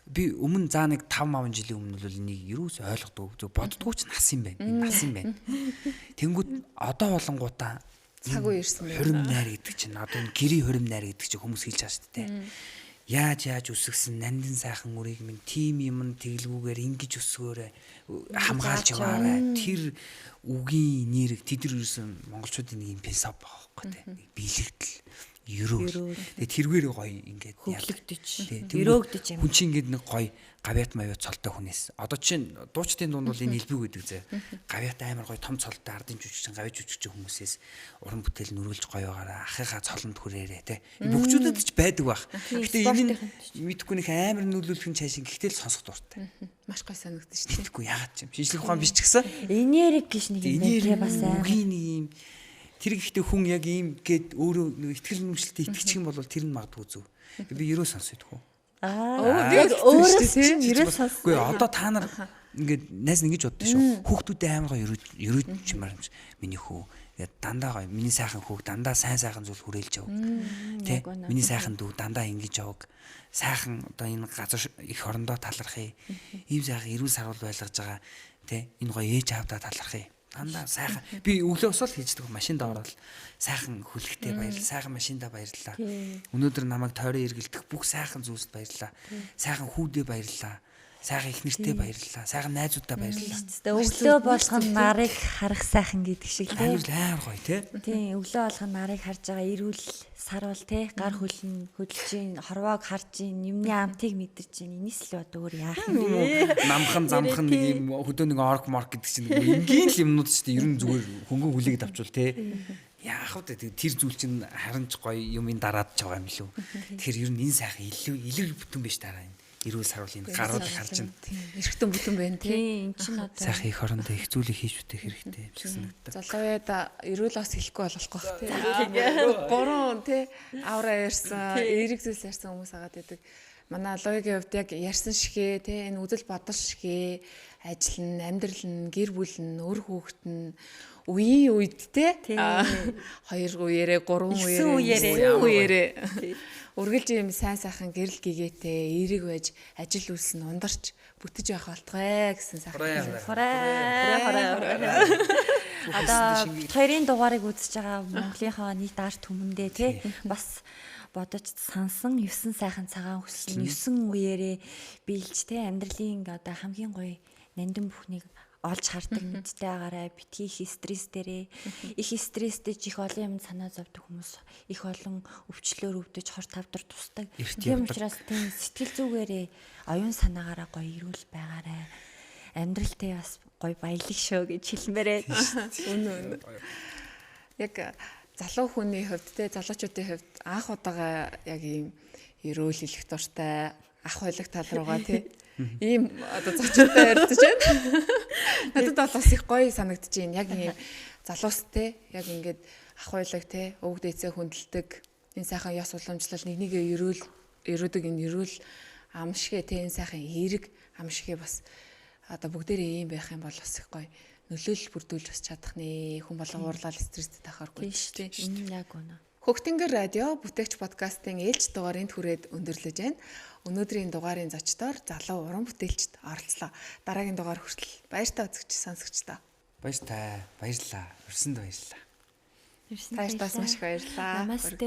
Би өмнө заа нэг 5 жилийн өмнө бол энийг юус ойлгодог зөв боддгоо ч нас юм байна. Энэ нас юм байна. Тэнгүүд одоо болонгуудаа цаг үе ирсэн байна. Хорим найр гэдэг чинь одоо энэ гэрийн хорим найр гэдэг чинь хүмүүс хэлж байгаа шүү дээ. яаж өсгсөн нандин сайхан үрийг минь тим юм тэглгүүгээр ингэж өсгөөрэ хамгаалж яваарай. Тэр үгийн нэрийг тэд юусэн монголчуудын нэг юм философи байгаа байхгүй тий. Биелэгдэл ерөөл. Тэгээ тэргээр гоё ингээд хөглөгдөж өрөөгдөж юм. Хүн чинь ингээд нэг гоё гавьяат мавьяат цолтой хүнээс. Одоо чинь дуучдын дунд бол энэ илбүү гэдэг зэ. Гавьяат амар гоё том цолтой ардын жүжигчин гавьяат жүжигчин хүмүүсээс уран бүтээл нүргэлж гоё байгаараа ахыхаа цолонд хүрээрээ те. Бүгчүүдэд ч байдаг бах. Гэтэ энэ мэдхгүй нэг амар нөлөөлөх нь цаашин гэхдээ л сонсох дуртай. Маш гоё санагдаж шүү дээ. Мэдхгүй яагаад ч юм. Шинжлэх ухаан биш ч гэсэн энерги гэж нэг юм байна бас амар. Үгийн нэг юм тэр ихтэй хүн яг ийм гээд өөрөө нэг ихтгэл үнэмшилтэд итгэчих юм бол тэр нь магадгүй зүв. Би ерөө сонсоодгүй. өөрөө чинь ерөө сонсохгүй. Одоо та нар ингээд найз ингэж боддоо шүү. Хүүхдүүдээ амар гоё ерөөж чимээр юм. Миний хүү дандаа гоё. Миний сайхан хүүг дандаа сайн зүйл хүрээлж яв. Тэ? Миний сайхан дүү дандаа ингэж яваг. Сайхан одоо энэ газар их орондоо талархъя. Ийм сайхан эрүүл сарвал байлгаж байгаа. Тэ? Энэ гоё ээж аавдаа талархъя. Дандаа сайхан би өглөөс л хийждэг машинд ороод сайхан хүлэгтэй баярлаа. Сайхан машиндаа баярлалаа. Өнөөдөр намайг тойрон эргэлдэх бүх сайхан зүйлсд баярлалаа. Сайхан хүүдээ баярлалаа. Сайхан их нэртэй баярлалаа. Сайхан найзуудаа баярлалаа. Өглөө болгоно нарыг харах сайхан гэдэг шиг тийм. Амар гоё тий. Тийм өглөө болгоно нарыг харж байгаа эрүүл сарвал тий гар хөлн хөдөлж ийн хорвоог харж ийн юмны амтыг мэдэрч ийн энэс л бод өөр яах юм бэ? Намхан замхан нэг юм хөдөө нэг орк марк гэдэг чинь энгийн л юмнууд ч тийм ер нь зүгээр хөнгөн хүлээгээд авчвал тий. Яах вэ тэр зүйл чинь харанч гоё юмын дараад ч байгаа юм лүү. Тэгэхээр ер нь энэ сайхан илэр бүтэн биш дараа юм. Эрүүл сарвал энэ гарууд харж байна. Эрэхтэн бүтэн байна тий. Тийм эн чинь одоо сайхан их орондоо их зүйлийг хийж бүтэх хэрэгтэй юм шиг санагдав. Залууяда эрүүл бас хэлэхгүй болохгүй бах тий. Гурван тий авраа ярьсан, эерэг зүйлс ярьсан хүмүүс агаад байдаг. Манай логикийн хувьд яг ярьсан шигээ тий энэ үзэл бодол шигээ ажил нь, амьдрал нь, гэр бүл нь, өр хүүхэд нь үеийн үед тий 2 үеэрээ 3 үеэрээ үргэлж юм сайн сайхан гэрэл гэгээтэй эерэг байж ажил үйлс нь ундарч бүтэж явах болтгой гэсэн сайхан. Одоо хоёрын дугаарыг үзэж байгаа Монголынхаа нийт арт түмэндээ тий бас бодож сансан 9 сайхан цагаан хүсэл 9 үеэрээ биелж тий амьдралын одоо хамгийн гоё нандин бүхнийг олж хардаг мэдтэй агаараа битгий их стресс дээрээ их стресстэй их олон юм санаа зовдөг хүмүүс их олон өвчлөөр өвдөж хор тавдар тусдаг. Тийм учраас тийм сэтгэл зүгээрээ оюун санаагаараа гоё ирүүл байгаарай. Амьдралтай бас гоё баялаг шүү гэж хэлмээрээ. Үнэн. Яг залуу хүний хувьд те залуучуудын хувьд анх удаага яг ийм эрүүл хэлэх дуртай ах хойлог тал руугаа те ийм одоо зочдтой ярьж байна. Надад бас их гоё санагдаж байна. Яг ийм залуус те яг ингээд ах хойлог те өвөг дээцээ хүндэлдэг энэ сайхан ёс уламжлал нэгнийгээ ерөөдөг энэ эрүүл ам шигэ те энэ сайхан эерэг ам шигэ бас одоо бүгдээрээ ийм байх юм бол бас их гоё нөлөөлөл бүрдүүлж бас чадах нэ хүн болон уурлал стресстэй тахааргүй тийм шүү дээ. Яг үнэ. Хөгтөнгөр радио бүтээгч подкастын ээлж дугаарыг хүрээд өндөрлөж байна. Өнөөдрийн дугаарын зочдоор залуу уран бүтээлчд оролцлоо. Дараагийн дугаар хүртэл баяртай үзэгч сонсогчдоо. Баярлалаа. Өрсөнд баярлалаа. Баярлалаа. Маш их баярлалаа. Намасте.